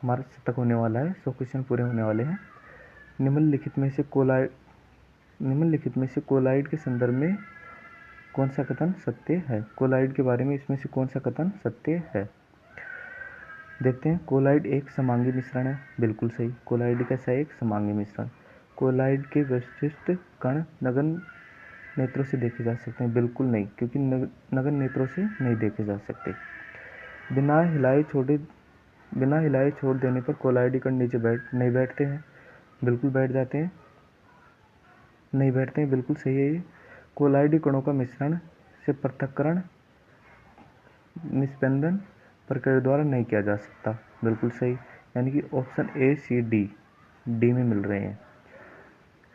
हमारा तक होने वाला है, 100 क्वेश्चन पूरे होने वाले हैं। निम्नलिखित में से कोलाइड के संदर्भ में कौन सा कथन सत्य है? कोलाइड के बारे में इसमें से कौन सा कथन सत्य है? देखते हैं, कोलाइड एक समांगी मिश्रण है। बिल्कुल सही। कोलाइड कैसा है? एक समांगी मिश्रण। कोलाइड के विशिष्ट कण नगन नेत्रों से देखे जा सकते हैं? बिल्कुल नहीं, क्योंकि नगन नेत्रों से नहीं देखे जा सकते। बिना हिलाए छोड़ देने पर कोलाइड कण नीचे नहीं बैठते हैं? बिल्कुल बैठ जाते हैं। नहीं बैठते हैं, बिल्कुल सही है ये। कोलाइड कणों का मिश्रण से पृथक्करण निस्पंदन प्रक्रिया द्वारा नहीं किया जा सकता। बिल्कुल सही, यानी कि ऑप्शन ए सी डी में मिल रहे हैं।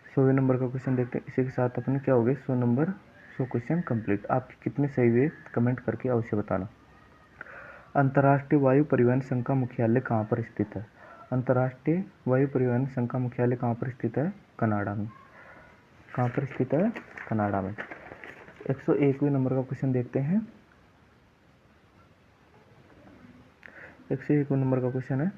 100 नंबर का क्वेश्चन देखते हैं। इसी के साथ अपने क्या हो गए 100 क्वेश्चन कंप्लीट। आपके कितने सही हुए कमेंट करके अवश्य बताना। अंतर्राष्ट्रीय वायु परिवहन संघ का मुख्यालय कहाँ पर स्थित है? अंतर्राष्ट्रीय वायु परिवहन संघ का मुख्यालय कहाँ पर स्थित है? कनाडा में। कहाँ पर स्थित है? कनाडा में। 101वें नंबर का क्वेश्चन देखते हैं। 101वें नंबर का क्वेश्चन है,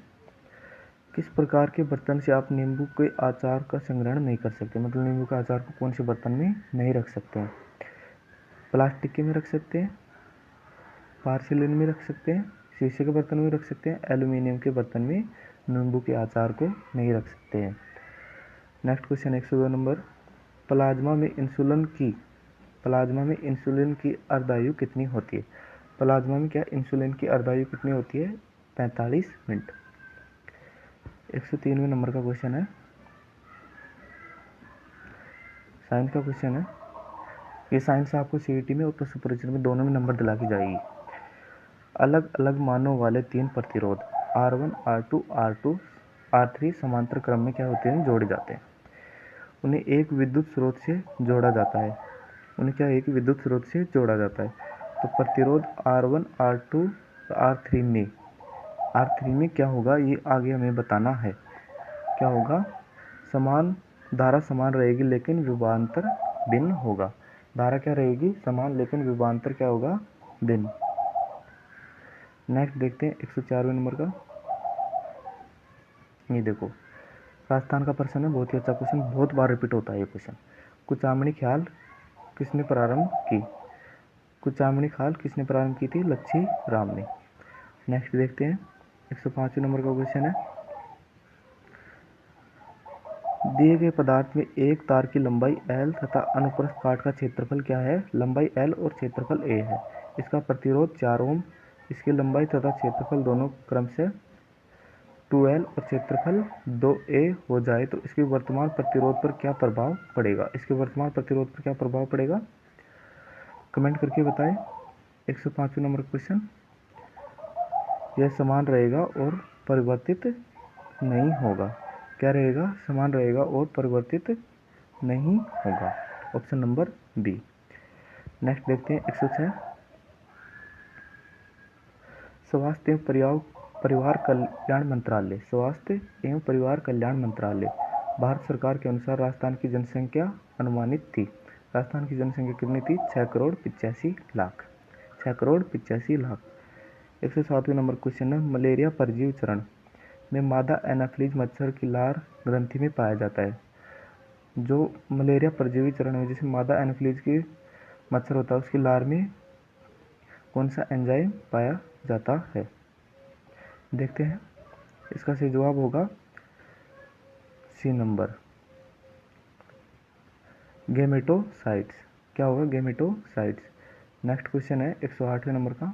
किस प्रकार के बर्तन से आप नींबू के अचार का संग्रहण नहीं कर सकते? मतलब नींबू के अचार को कौन से बर्तन में नहीं रख सकते हैं? प्लास्टिक के में रख सकते हैं, पार्सिलिन में रख सकते हैं, शीशे के बर्तन में रख सकते हैं, एल्यूमिनियम के बर्तन में नींबू के अचार को नहीं रख सकते हैं। नेक्स्ट क्वेश्चन 102 नंबर, प्लाज्मा में इंसुलिन की अर्धायु कितनी होती है? प्लाज्मा में क्या इंसुलिन की अर्धायु कितनी होती है? 45 मिनट। 103वें नंबर का क्वेश्चन है, साइंस का क्वेश्चन है। ये साइंस आपको सीईटी में और प्रश्न परीक्षा में दोनों में नंबर दिला की जाएगी। अलग अलग मानों वाले 3 प्रतिरोध R1, R2, R3 समांतर क्रम में क्या होते हैं? जोड़े जाते हैं। उन्हें एक विद्युत स्रोत से जोड़ा जाता है। एक विद्युत स्रोत से जोड़ा जाता है। तो प्रतिरोध R1, R2, R3 में क्या होगा? ये आगे हमें बताना है। क्या होगा? धारा समान रहेगी लेकिन विभवांतर भिन्न होगा। धारा क्या रहेगी? समान, लेकिन विभवांतर क्या होगा? भिन्न। नेक्स्ट देखते हैं 104वें नंबर का। ये देखो, राजस्थान का प्रश्न है, बहुत ही अच्छा क्वेश्चन, बहुत बार रिपीट होता है ये क्वेश्चन। कुचामणी खाल किसने प्रारंभ की थी? लच्छी राम ने। नेक्स्ट देखते हैं 105वें नंबर का क्वेश्चन है, दिए गए पदार्थ में एक तार की लंबाई L तथा अनुप्रस्थ काट का क्षेत्रफल क्या है? लंबाई L और क्षेत्रफल A है। इसका प्रतिरोध 4 ओम, इसकी लंबाई तथा क्षेत्रफल दोनों क्रम से 2L और क्षेत्रफल 2A हो जाए तो इसके वर्तमान प्रतिरोध पर क्या प्रभाव पड़ेगा? कमेंट करके बताएं। 105वें नंबर क्वेश्चन, यह समान रहेगा और परिवर्तित नहीं होगा। क्या रहेगा? समान रहेगा और परिवर्तित नहीं होगा। Option number B. नेक्स्ट देखते हैं 106, स्वास्थ्य एवं परिवार कल्याण मंत्रालय, स्वास्थ्य एवं परिवार कल्याण मंत्रालय भारत सरकार के अनुसार राजस्थान की जनसंख्या अनुमानित थी। राजस्थान की जनसंख्या कितनी थी? 6,85,00,000। 6,85,00,000। 107वें नंबर क्वेश्चन है, मलेरिया परजीवी चरण में मादा एनाफिलीज मच्छर की लार ग्रंथि में पाया जाता है। जो मलेरिया परजीवी चरण है, जिसमें मादा एनाफिलीज की मच्छर होता है, उसकी लार में कौन सा एंजाइम पाया जाता है? देखते हैं। इसका सही जवाब होगा सी नंबर, गेमेटोसाइट्स। क्या होगा? गेमेटोसाइट्स। नेक्स्ट क्वेश्चन है 108वें नंबर का।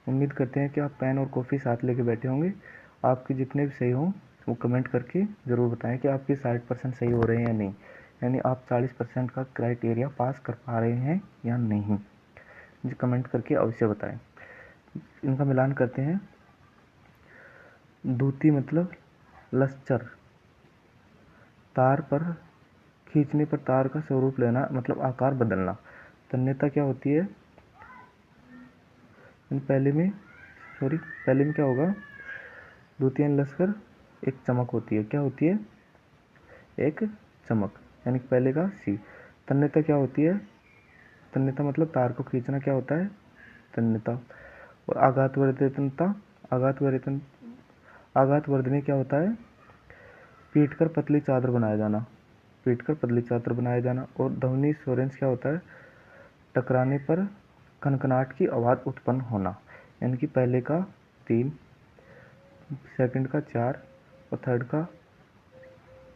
उम्मीद करते हैं कि आप पेन और कॉफ़ी साथ लेके बैठे होंगे। आपके जितने भी सही हों वो कमेंट करके ज़रूर बताएं कि आपके 60% सही हो रहे हैं या नहीं, यानी आप 40% का क्राइटेरिया पास कर पा रहे हैं या नहीं, मुझे कमेंट करके अवश्य बताएं। इनका मिलान करते हैं। दूती मतलब लश्चर, तार पर खींचने पर तार का स्वरूप लेना मतलब आकार बदलना। तन्यता क्या होती है? पहले में क्या होगा? द्वितीय लश्कर एक चमक होती है। क्या होती है? एक चमक, यानी पहले का सी। तन्यता क्या होती है? तन्यता मतलब तार को खींचना क्या होता है? तन्यता। और आघात वर्धने क्या होता है? पीट कर पतली चादर बनाया जाना। और ध्वनि स्वरेंश क्या होता है? टकराने पर खनखनाहट की आवाज़ उत्पन्न होना। यानी कि पहले का 3, सेकंड का 4 और थर्ड का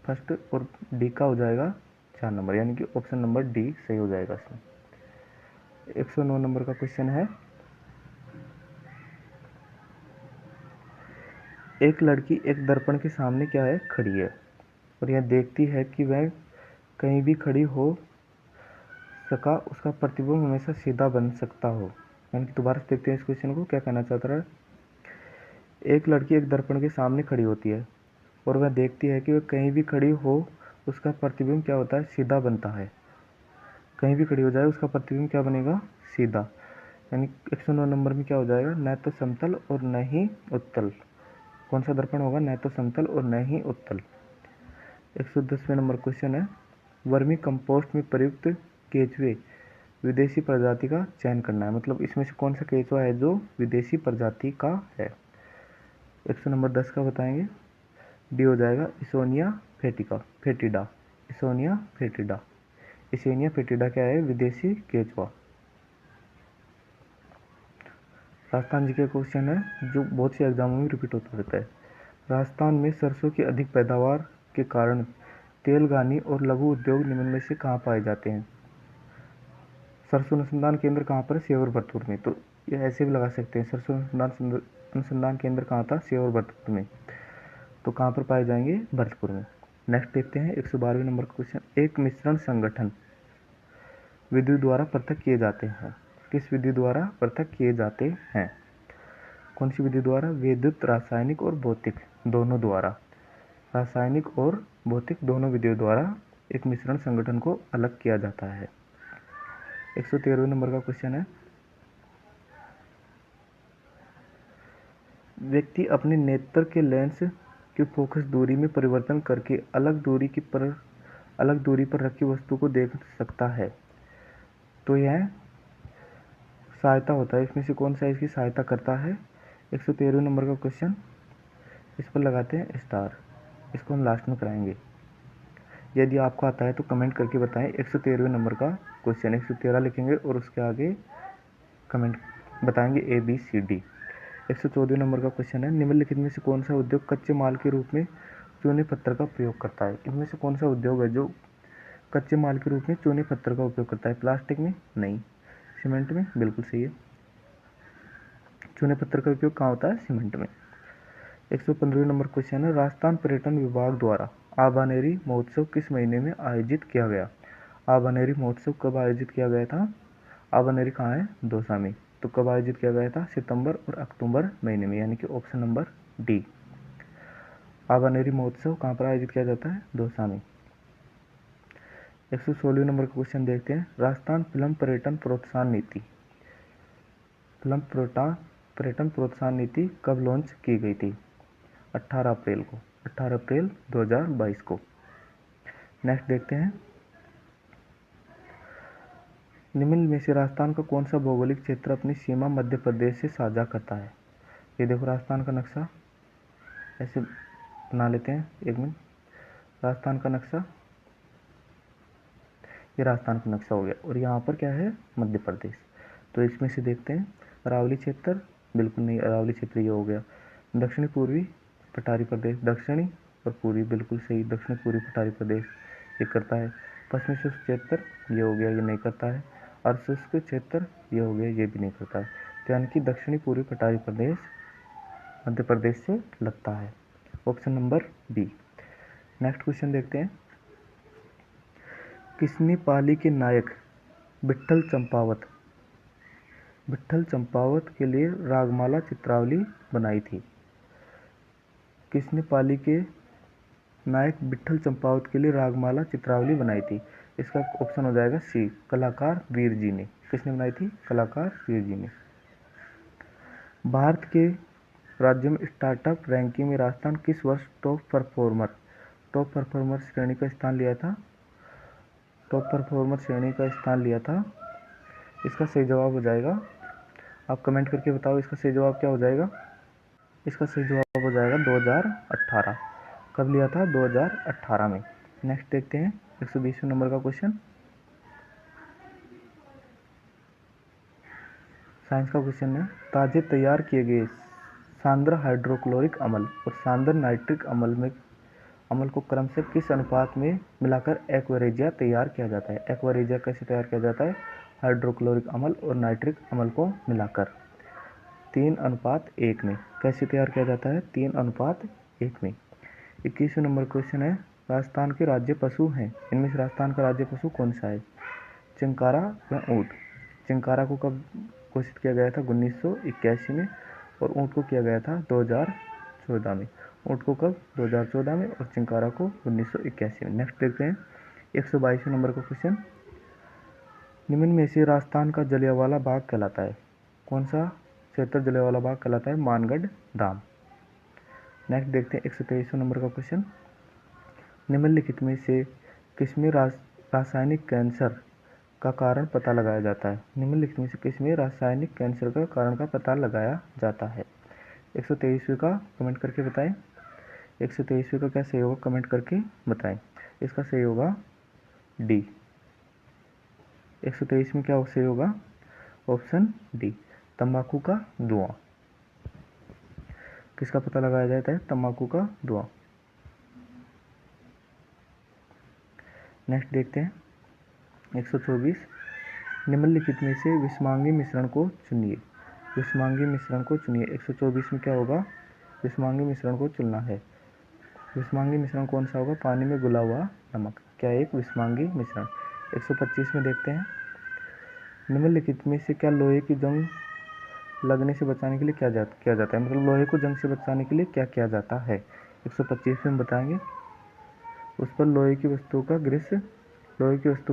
फर्स्ट और डी का हो जाएगा 4 नंबर, यानी कि ऑप्शन नंबर डी सही हो जाएगा इसमें। 109 नंबर का क्वेश्चन है, एक लड़की एक दर्पण के सामने क्या है? खड़ी है और यह देखती है कि वह कहीं भी खड़ी हो सका उसका प्रतिबिंब हमेशा सीधा बन सकता हो। यानी कि दोबारा से देखते हैं इस क्वेश्चन को, क्या कहना चाहता है। एक लड़की एक दर्पण के सामने खड़ी होती है और वह देखती है कि वह कहीं भी खड़ी हो उसका प्रतिबिंब क्या होता है? सीधा बनता है। कहीं भी खड़ी हो जाए उसका प्रतिबिंब क्या बनेगा? सीधा। यानी 109 नंबर में क्या हो जाएगा? न तो समतल और न ही उत्तल। कौन सा दर्पण होगा? न तो समतल और न ही उत्तल। 110वें नंबर क्वेश्चन है, वर्मी कंपोस्ट में प्रयुक्त केचुए विदेशी प्रजाति का चयन करना है। मतलब इसमें से कौन सा केचुआ है जो विदेशी प्रजाति का है? 100 नंबर 10 का बताएंगे। डी हो जाएगा इसोनिया फेटिडा। इसेनिया फेटिडा क्या है? विदेशी केचुआ। राजस्थान जी का क्वेश्चन है जो बहुत से एग्जामों में रिपीट होता रहता है। राजस्थान में सरसों की अधिक पैदावार के कारण तेलगानी और लघु उद्योग निम्न में से कहाँ पाए जाते हैं? सरसों अनुसंधान केंद्र कहाँ पर? सेवर भरतपुर में। तो ये ऐसे भी लगा सकते हैं, सरसों अनुसंधान केंद्र कहाँ था? सेवर भरतपुर में। तो कहाँ पर पाए जाएंगे? भरतपुर में। नेक्स्ट देखते हैं 112वें नंबर का क्वेश्चन, एक मिश्रण संगठन विधि द्वारा पृथक किए जाते हैं। किस विधि द्वारा पृथक किए जाते हैं? कौन सी विधि द्वारा? विद्युत, रासायनिक और भौतिक दोनों द्वारा। रासायनिक और भौतिक दोनों विधियों द्वारा एक मिश्रण संगठन को अलग किया जाता है। 113वें नंबर का क्वेश्चन है, व्यक्ति अपने नेत्र के लेंस की फोकस दूरी में परिवर्तन करके अलग दूरी पर रखी वस्तु को देख सकता है। तो यह सहायता होता है, इसमें से कौन सा इसकी सहायता करता है? 113वें नंबर का क्वेश्चन, इस पर लगाते हैं स्टार, इसको हम लास्ट में कराएंगे। यदि आपको आता है तो कमेंट करके बताएं। 113वें नंबर का क्वेश्चन 113 लिखेंगे और उसके आगे कमेंट बताएंगे ABCD। 114 नंबर का क्वेश्चन है, निम्नलिखित में से कौन सा उद्योग कच्चे माल के रूप में चूने पत्थर का प्रयोग करता है? इनमें से कौन सा उद्योग है जो कच्चे माल के रूप में चूने पत्थर का उपयोग करता है? प्लास्टिक में? नहीं। सीमेंट में? बिल्कुल सही है। चूने पत्थर का उपयोग कहाँ होता है? सीमेंट में। 115वें नंबर क्वेश्चन है, राजस्थान पर्यटन विभाग द्वारा आबानेरी महोत्सव किस महीने में आयोजित किया गया? आबानेरी महोत्सव कब आयोजित किया गया था? आबानेरी कहाँ है? दौसा में। तो कब आयोजित किया गया था? सितंबर और अक्टूबर महीने में, यानी कि ऑप्शन नंबर डी। आबानेरी महोत्सव कहाँ पर आयोजित किया जाता है? दौसा में। 116 नंबर का क्वेश्चन देखते हैं। राजस्थान फिल्म पर्यटन प्रोत्साहन नीति, फिल्म पर्यटन प्रोत्साहन नीति कब लॉन्च की गई थी? 18 अप्रैल को, 18 अप्रैल 2022 को। नेक्स्ट देखते हैं। निम्न में से राजस्थान का कौन सा भौगोलिक क्षेत्र अपनी सीमा मध्य प्रदेश से साझा करता है? ये देखो राजस्थान का नक्शा, ऐसे बना लेते हैं, एक मिनट। राजस्थान का नक्शा, ये राजस्थान का नक्शा हो गया, और यहाँ पर क्या है? मध्य प्रदेश। तो इसमें से देखते हैं। अरावली क्षेत्र, बिल्कुल नहीं, अरावली क्षेत्र ये हो गया। दक्षिणी पूर्वी पठारी प्रदेश, दक्षिणी और पूर्वी, बिल्कुल सही, दक्षिणी पूर्वी पठारी प्रदेश ये करता है। पश्चिमी शुष्क क्षेत्र ये हो गया, ये नहीं करता है। अर्ध शुष्क क्षेत्र ये हो गया, ये भी नहीं करता है। तो यानी कि दक्षिणी पूर्वी पठारी प्रदेश मध्य प्रदेश से लगता है, option number B. Next question देखते हैं। किसने पाली के नायक विट्ठल चंपावत के लिए रागमाला चित्रावली बनाई थी? किसने पाली के नायक विट्ठल चंपावत के लिए रागमाला चित्रावली बनाई थी? इसका ऑप्शन हो जाएगा सी, कलाकार वीर जी ने। किसने बनाई थी? कलाकार वीर जी ने। भारत के राज्यों में स्टार्टअप रैंकिंग में राजस्थान किस वर्ष टॉप परफॉर्मर श्रेणी का स्थान लिया था? टॉप परफॉर्मर श्रेणी का स्थान लिया था। इसका सही जवाब हो जाएगा, आप कमेंट करके बताओ इसका सही जवाब क्या हो जाएगा। इसका सही जवाब हो जाएगा 2018। कब लिया था? 2018 में। नेक्स्ट देखते हैं 120वें नंबर का क्वेश्चन, साइंस का क्वेश्चन है। ताजे तैयार किए गए सांद्र हाइड्रोक्लोरिक अम्ल और सांद्र नाइट्रिक अम्ल को क्रम से किस अनुपात में मिलाकर एक्वारेजिया तैयार किया जाता है? एक्वारेजिया कैसे तैयार किया जाता है? हाइड्रोक्लोरिक अम्ल और नाइट्रिक अम्ल को मिलाकर 3:1 में। कैसे तैयार किया जाता है? 3:1 में। 21वें नंबर क्वेश्चन है। राजस्थान के राज्य पशु हैं, इनमें से राजस्थान का राज्य पशु कौन सा है? चिंकारा या ऊँट? चिंकारा को कब घोषित किया गया था? 1981 में, और ऊँट को किया गया था 2014 में। ऊँट को कब? 2014 में, और चिंकारा को 1981 में। नेक्स्ट देखते हैं 122वें नंबर का क्वेश्चन। निम्न में से राजस्थान का जलियांवाला बाग कहलाता है? कौन सा क्षेत्र जलियांवाला बाग कहलाता है? मानगढ़ धाम। नेक्स्ट देखते हैं 123वें नंबर का क्वेश्चन। निम्नलिखित में से किसमें रासायनिक कैंसर का कारण पता लगाया जाता है? निम्नलिखित में से किसमें रासायनिक कैंसर का कारण का पता लगाया जाता है? 123वें का कमेंट करके बताएं। 123वें का क्या सही होगा? कमेंट करके बताएं। इसका सही होगा डी। 123 में क्या सही होगा? ऑप्शन डी, तंबाकू का धुआं। किसका पता लगाया जाता है? तंबाकू का धुआं। नेक्स्ट देखते हैं 124। निम्नलिखित में से विषमांगी मिश्रण को चुनिए। विषमांगी मिश्रण को चुनिए। 124 में क्या होगा? विषमांगी मिश्रण को चुनना है। विषमांगी मिश्रण कौन सा होगा? पानी में घुला हुआ नमक क्या एक विषमांगी मिश्रण। 125 में देखते हैं। निम्नलिखित में से क्या लोहे की जंग लगने से बचाने के लिए किया जाता है? मतलब लोहे को जंग से बचाने के लिए क्या किया जाता है? 125 में बताएंगे। उस पर लोहे की वस्तु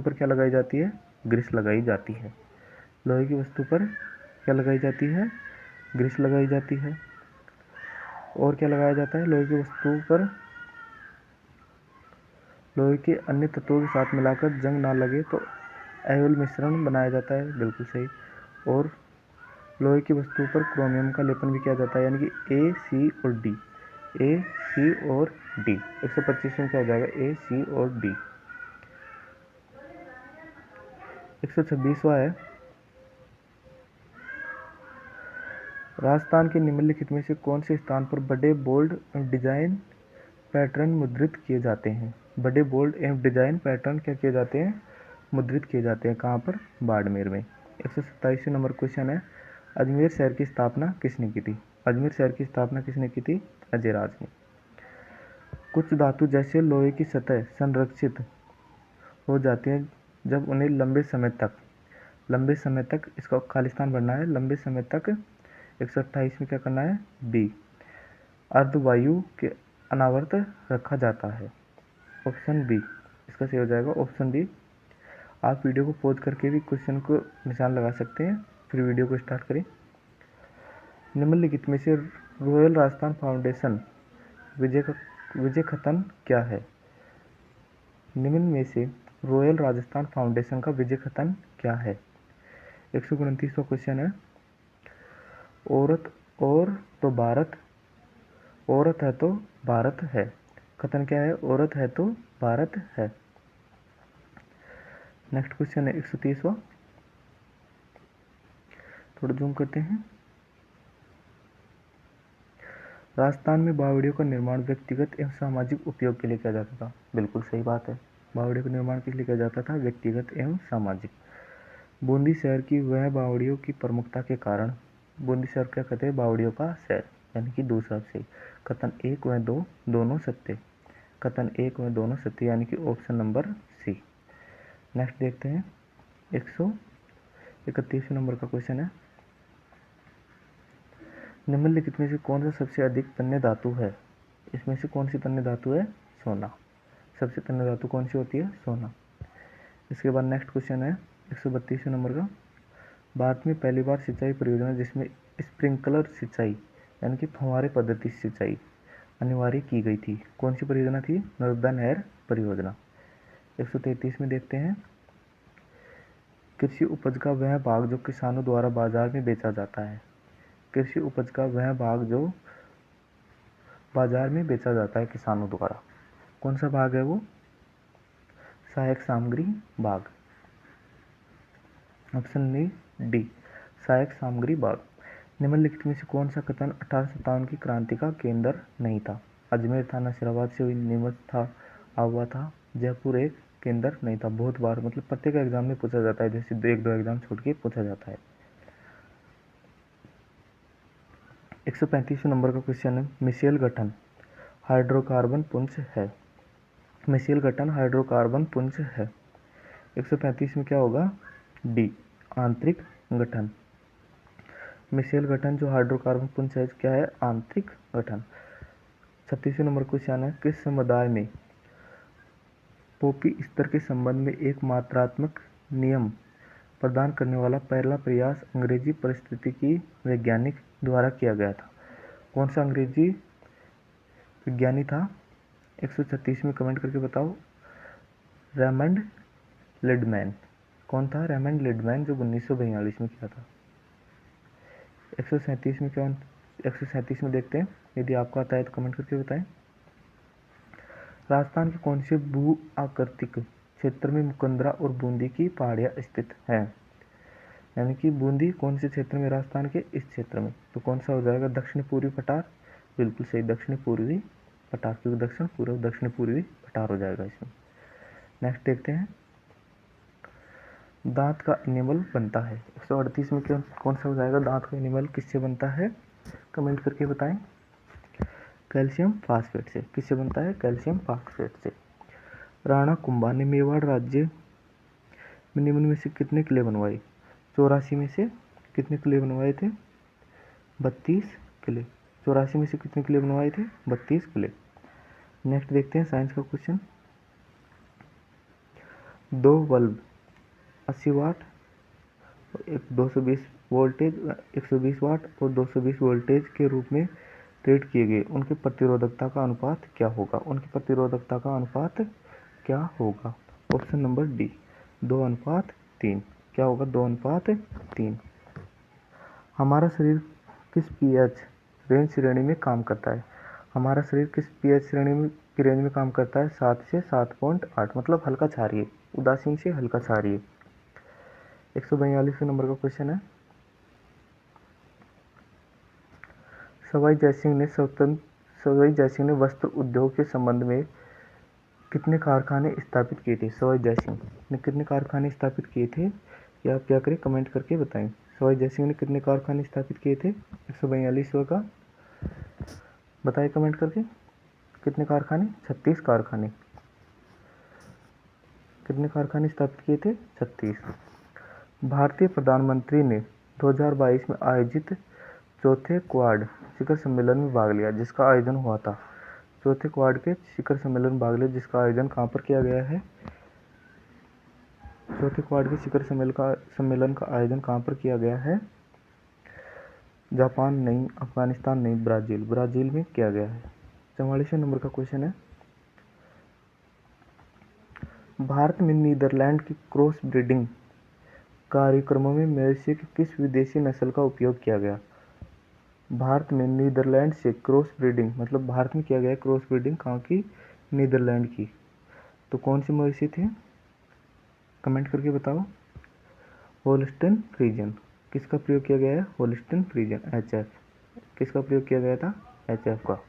पर क्या लगाई जाती है? ग्रीस लगाई जाती है। लोहे की वस्तु पर क्या लगाई जाती है? ग्रीस लगाई जाती है। और क्या लगाया जाता है? लोहे की वस्तु पर लोहे के अन्य तत्वों के साथ मिलाकर जंग ना लगे तो एल्युल मिश्रण बनाया जाता है, बिल्कुल सही। और लोहे की वस्तु पर क्रोमियम का लेपन भी किया जाता है, यानी कि ए, सी और डी। ए, सी और डी। 125 में क्या हो जाएगा? ए, सी और डी। 126वां है। राजस्थान के निम्नलिखित में से कौन से स्थान पर बड़े बोल्ड डिजाइन पैटर्न मुद्रित किए जाते हैं? बड़े बोल्ड एवं डिजाइन पैटर्न क्या किए जाते हैं? मुद्रित किए जाते हैं। कहाँ पर? बाड़मेर में। 127वें नंबर क्वेश्चन है। अजमेर शहर की स्थापना किसने की थी? अजमेर शहर की स्थापना किसने की थी? अजयराज ने। कुछ धातु जैसे लोहे की सतह संरक्षित हो जाती है जब उन्हें लंबे समय तक इसका खालिस्तान बनना है, लंबे समय तक 128 में क्या करना है, बी, अर्धवायु के अनावर्त रखा जाता है। ऑप्शन बी इसका सही हो जाएगा, ऑप्शन बी। आप वीडियो को पॉज करके भी क्वेश्चन को निशान लगा सकते हैं, फिर वीडियो को स्टार्ट करें। निम्नलिखित में से रॉयल राजस्थान फाउंडेशन विजय खतन क्या है? निम्न में से रॉयल राजस्थान फाउंडेशन का विजय खतन क्या है? 129वां क्वेश्चन है, औरत है तो भारत है। कथन क्या है? औरत है तो भारत है। नेक्स्ट क्वेश्चन है 130वां, थोड़ा जूम करते हैं। राजस्थान में बावड़ियों का निर्माण व्यक्तिगत एवं सामाजिक उपयोग के लिए किया जाता था। बिल्कुल सही बात है, बावड़ियों का निर्माण किस लिए किया जाता था? व्यक्तिगत एवं सामाजिक। बूंदी शहर की वह बावड़ियों की प्रमुखता के कारण, बूंदी शहर क्या कहते हैं? बावड़ियों का शहर, यानी कि दूसरा सही। कथन 1 व 2 दोनों सत्य, कथन 1 व दोनों सत्य, यानी कि ऑप्शन नंबर सी। नेक्स्ट देखते हैं 131 नंबर का क्वेश्चन है, निम्नलिखित में से कौन सा सबसे अधिक तन्य धातु है? इसमें से कौन सी तन्य धातु है? सोना। सबसे तन्य धातु कौन सी होती है? सोना। इसके बाद नेक्स्ट क्वेश्चन है 132 नंबर का, भारत में पहली बार सिंचाई परियोजना जिसमें स्प्रिंकलर सिंचाई यानी कि फव्वारे पद्धति सिंचाई अनिवार्य की गई थी, कौन सी परियोजना थी? नर्मदा नहर परियोजना। 133 में देखते हैं, कृषि उपज का वह भाग जो किसानों द्वारा बाजार में बेचा जाता है। कृषि उपज का वह भाग जो बाजार में बेचा जाता है किसानों द्वारा, कौन सा भाग है वो? सहायक सामग्री भाग। ऑप्शन डी, सहायक सामग्री भाग। निम्नलिखित में से कौन सा कथन 1857 की क्रांति का केंद्र नहीं था? अजमेर था, नसीराबाद से हुई, नीमच था, आवा था, जयपुर एक केंद्र नहीं था। बहुत बार मतलब प्रत्येक एग्जाम में पूछा जाता है, जैसे 1-2 एग्जाम छोड़ के पूछा जाता है। 135 नंबर का क्वेश्चन है, मिशेल गठन हाइड्रोकार्बन पुंज है। मिशेल गठन हाइड्रोकार्बन पुंज है। 135 में क्या होगा? डी, आंतरिक गठन। मिशेल गठन जो हाइड्रोकार्बन पुंज है क्या है? आंतरिक गठन। 36 नंबर क्वेश्चन है, किस समुदाय में पोपी स्तर के संबंध में एक मात्रात्मक नियम प्रदान करने वाला पहला प्रयास अंग्रेजी पारिस्थितिकी वैज्ञानिक द्वारा किया गया था? कौन सा अंग्रेजी विज्ञानी था? 136 में कमेंट करके बताओ। रेमंड लिडमैन। कौन था? रेमंड लिडमैन, जो 1942 में किया था। 137 में क्या? 137 में देखते हैं, यदि आपको आता है तो कमेंट करके बताएं। राजस्थान के कौन से भू आकृतिक क्षेत्र में मुकंदरा और बूंदी की पहाड़ियाँ स्थित हैं? यानी कि बूंदी कौन से क्षेत्र में? राजस्थान के इस क्षेत्र में, तो कौन सा हो जाएगा? दक्षिण पूर्वी पठार। बिल्कुल सही, दक्षिण पूर्वी पठार, क्योंकि दक्षिण पूर्व दक्षिण पूर्वी पठार हो जाएगा इसमें। नेक्स्ट देखते हैं, दांत का एनिमल बनता है। 138 में क्यों कौन सा हो जाएगा? दांत का एनिमल किससे बनता है? कमेंट करके बताएं। कैल्शियम फास्फेट से। किससे बनता है? कैल्शियम फास्फेट से। राणा कुंभा ने मेवाड़ राज्य में निम्न में से कितने किले बनवाए? 84 में से कितने किले बनवाए थे? 32 किले। 84 में से कितने किले बनवाए थे? 32 किले। नेक्स्ट देखते हैं साइंस का क्वेश्चन, 2 बल्ब 80 वाट, 220 वोल्टेज, 120 वाट और 220 वोल्टेज के रूप में रेट किए गए, उनकी प्रतिरोधकता का अनुपात क्या होगा? उनकी प्रतिरोधकता का अनुपात क्या होगा? Option number D, 2:3। क्या होगा? 2:3। हमारा शरीर किस पीएच रेंज श्रेणी में काम करता है? हमारा शरीर किस पीएच श्रेणी में की रेंज में काम करता है? 7 से 7.8, मतलब हल्का क्षारीय, उदासीन से हल्का क्षारीय। 142 नंबर का क्वेश्चन है, सवाई जयसिंह ने वस्त्र उद्योग के संबंध में कितने कारखाने स्थापित किए थे? सवाई जयसिंह ने कितने कारखाने स्थापित किए थे? या आप क्या करें, कमेंट करके बताएं। सवाई जयसिंह ने कितने कारखाने स्थापित किए थे? 142 का बताइए कमेंट करके, कितने कारखाने? 36 कारखाने। कितने कारखाने स्थापित किए थे? 36। भारतीय प्रधानमंत्री ने 2022 में आयोजित चौथे क्वाड शिखर सम्मेलन में भाग लिया जिसका आयोजन हुआ था। चौथे क्वाड के शिखर सम्मेलन में भाग लिया जिसका आयोजन कहाँ पर किया गया है? चौथे क्वाड के शिखर सम्मेलन का आयोजन कहाँ पर किया गया है? जापान नहीं, अफगानिस्तान नहीं, ब्राज़ील में किया गया है। 44वें नंबर का क्वेश्चन है, भारत में नीदरलैंड की क्रॉस ब्रीडिंग कार्यक्रमों में मवेशी की किस विदेशी नस्ल का उपयोग किया गया? भारत में नीदरलैंड से क्रॉस ब्रीडिंग, मतलब भारत में किया गया क्रॉस ब्रीडिंग कहाँ की? नीदरलैंड की। तो कौन सी मवेशी थी? कमेंट करके बताओ। Holstein Friesian. किसका प्रयोग किया गया है? Holstein Friesian, HF। किसका प्रयोग किया गया था? HF का।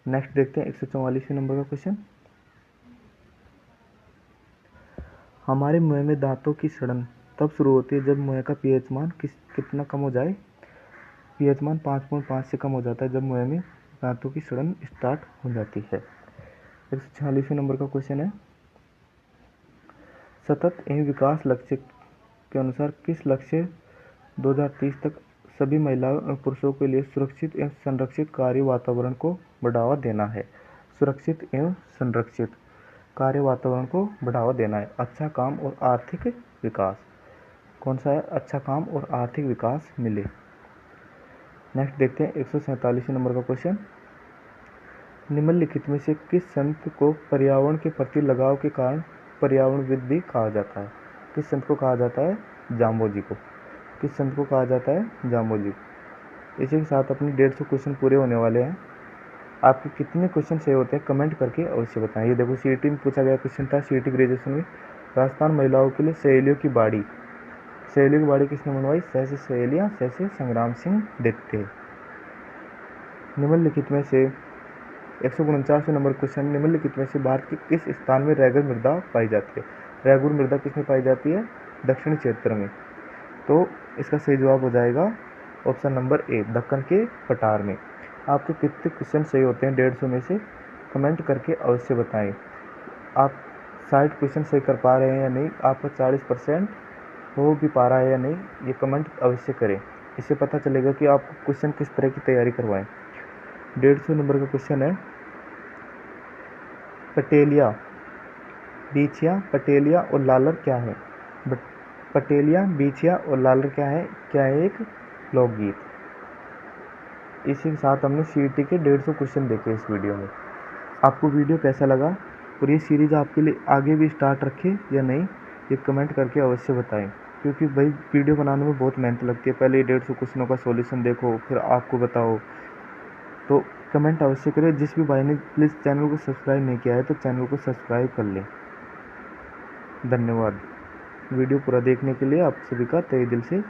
नेक्स्ट देखते हैं 144वें नंबर का क्वेश्चन, हमारे मुंह में दांतों की सड़न तब शुरू होती है जब मुंह का pH मान कितना कम हो जाए? pH मान 5.5 से कम हो जाता है जब मुंह में दांतों की सड़न स्टार्ट हो जाती है। 146वें नंबर का क्वेश्चन है, सतत एवं विकास लक्ष्य के अनुसार किस लक्ष्य 2030 तक सभी महिलाओं एवं पुरुषों के लिए सुरक्षित एवं संरक्षित कार्य वातावरण को बढ़ावा देना है? सुरक्षित एवं संरक्षित कार्य वातावरण को बढ़ावा देना है। अच्छा काम और आर्थिक विकास। कौन सा है? अच्छा काम और आर्थिक विकास मिले। नेक्स्ट देखते हैं 147वें नंबर का क्वेश्चन, निम्नलिखित में से किस संत को पर्यावरण के प्रति लगाव के कारण पर्यावरणविद भी कहा जाता है? किस संत को कहा जाता है? जाम्बोजी को। किस संत को कहा जाता है? जाम्बोजी। इसी के साथ अपने 150 क्वेश्चन पूरे होने वाले हैं। आपके कितने क्वेश्चन सही होते हैं कमेंट करके अवश्य बताएं। ये देखो CET में पूछा गया क्वेश्चन था, CET ग्रेजुएशन में, राजस्थान महिलाओं के लिए सहेलियों की बाड़ी। सहेलियों की बाड़ी किसने बनवाई? सहसे सहेलियाँ, सहसे संग्राम सिंह दत्ते। निम्नलिखित में से 149वें नंबर क्वेश्चन, निम्नलिखित में से भारत के किस स्थान में रैगर मृदा पाई जाती है? रैगुर मृदा किसमें पाई जाती है? दक्षिणी क्षेत्र में। तो इसका सही जवाब हो जाएगा ऑप्शन नंबर ए, दक्कन के पठार में। आपके कितने क्वेश्चन सही होते हैं 150 में से कमेंट करके अवश्य बताएं। आप 60 क्वेश्चन सही कर पा रहे हैं या नहीं, आपका 40% हो भी पा रहा है या नहीं, ये कमेंट अवश्य करें। इससे पता चलेगा कि आप क्वेश्चन किस तरह की तैयारी करवाएं। 150 नंबर का क्वेश्चन है, पटेलिया, बीछिया, पटेलिया और लालर क्या है? पटेलिया, बीछिया और लालर क्या है? क्या है? एक लोकगीत। इसी के साथ हमने CET के 150 क्वेश्चन देखे इस वीडियो में। आपको वीडियो कैसा लगा और ये सीरीज़ आपके लिए आगे भी स्टार्ट रखे या नहीं, ये कमेंट करके अवश्य बताएं। क्योंकि भाई वीडियो बनाने में बहुत मेहनत लगती है, पहले 150 क्वेश्चनों का सॉल्यूशन देखो फिर आपको बताओ। तो कमेंट अवश्य करें। जिस भी भाई ने प्लीज़ चैनल को सब्सक्राइब नहीं किया है तो चैनल को सब्सक्राइब कर लें। धन्यवाद वीडियो पूरा देखने के लिए, आप सभी का तहे दिल से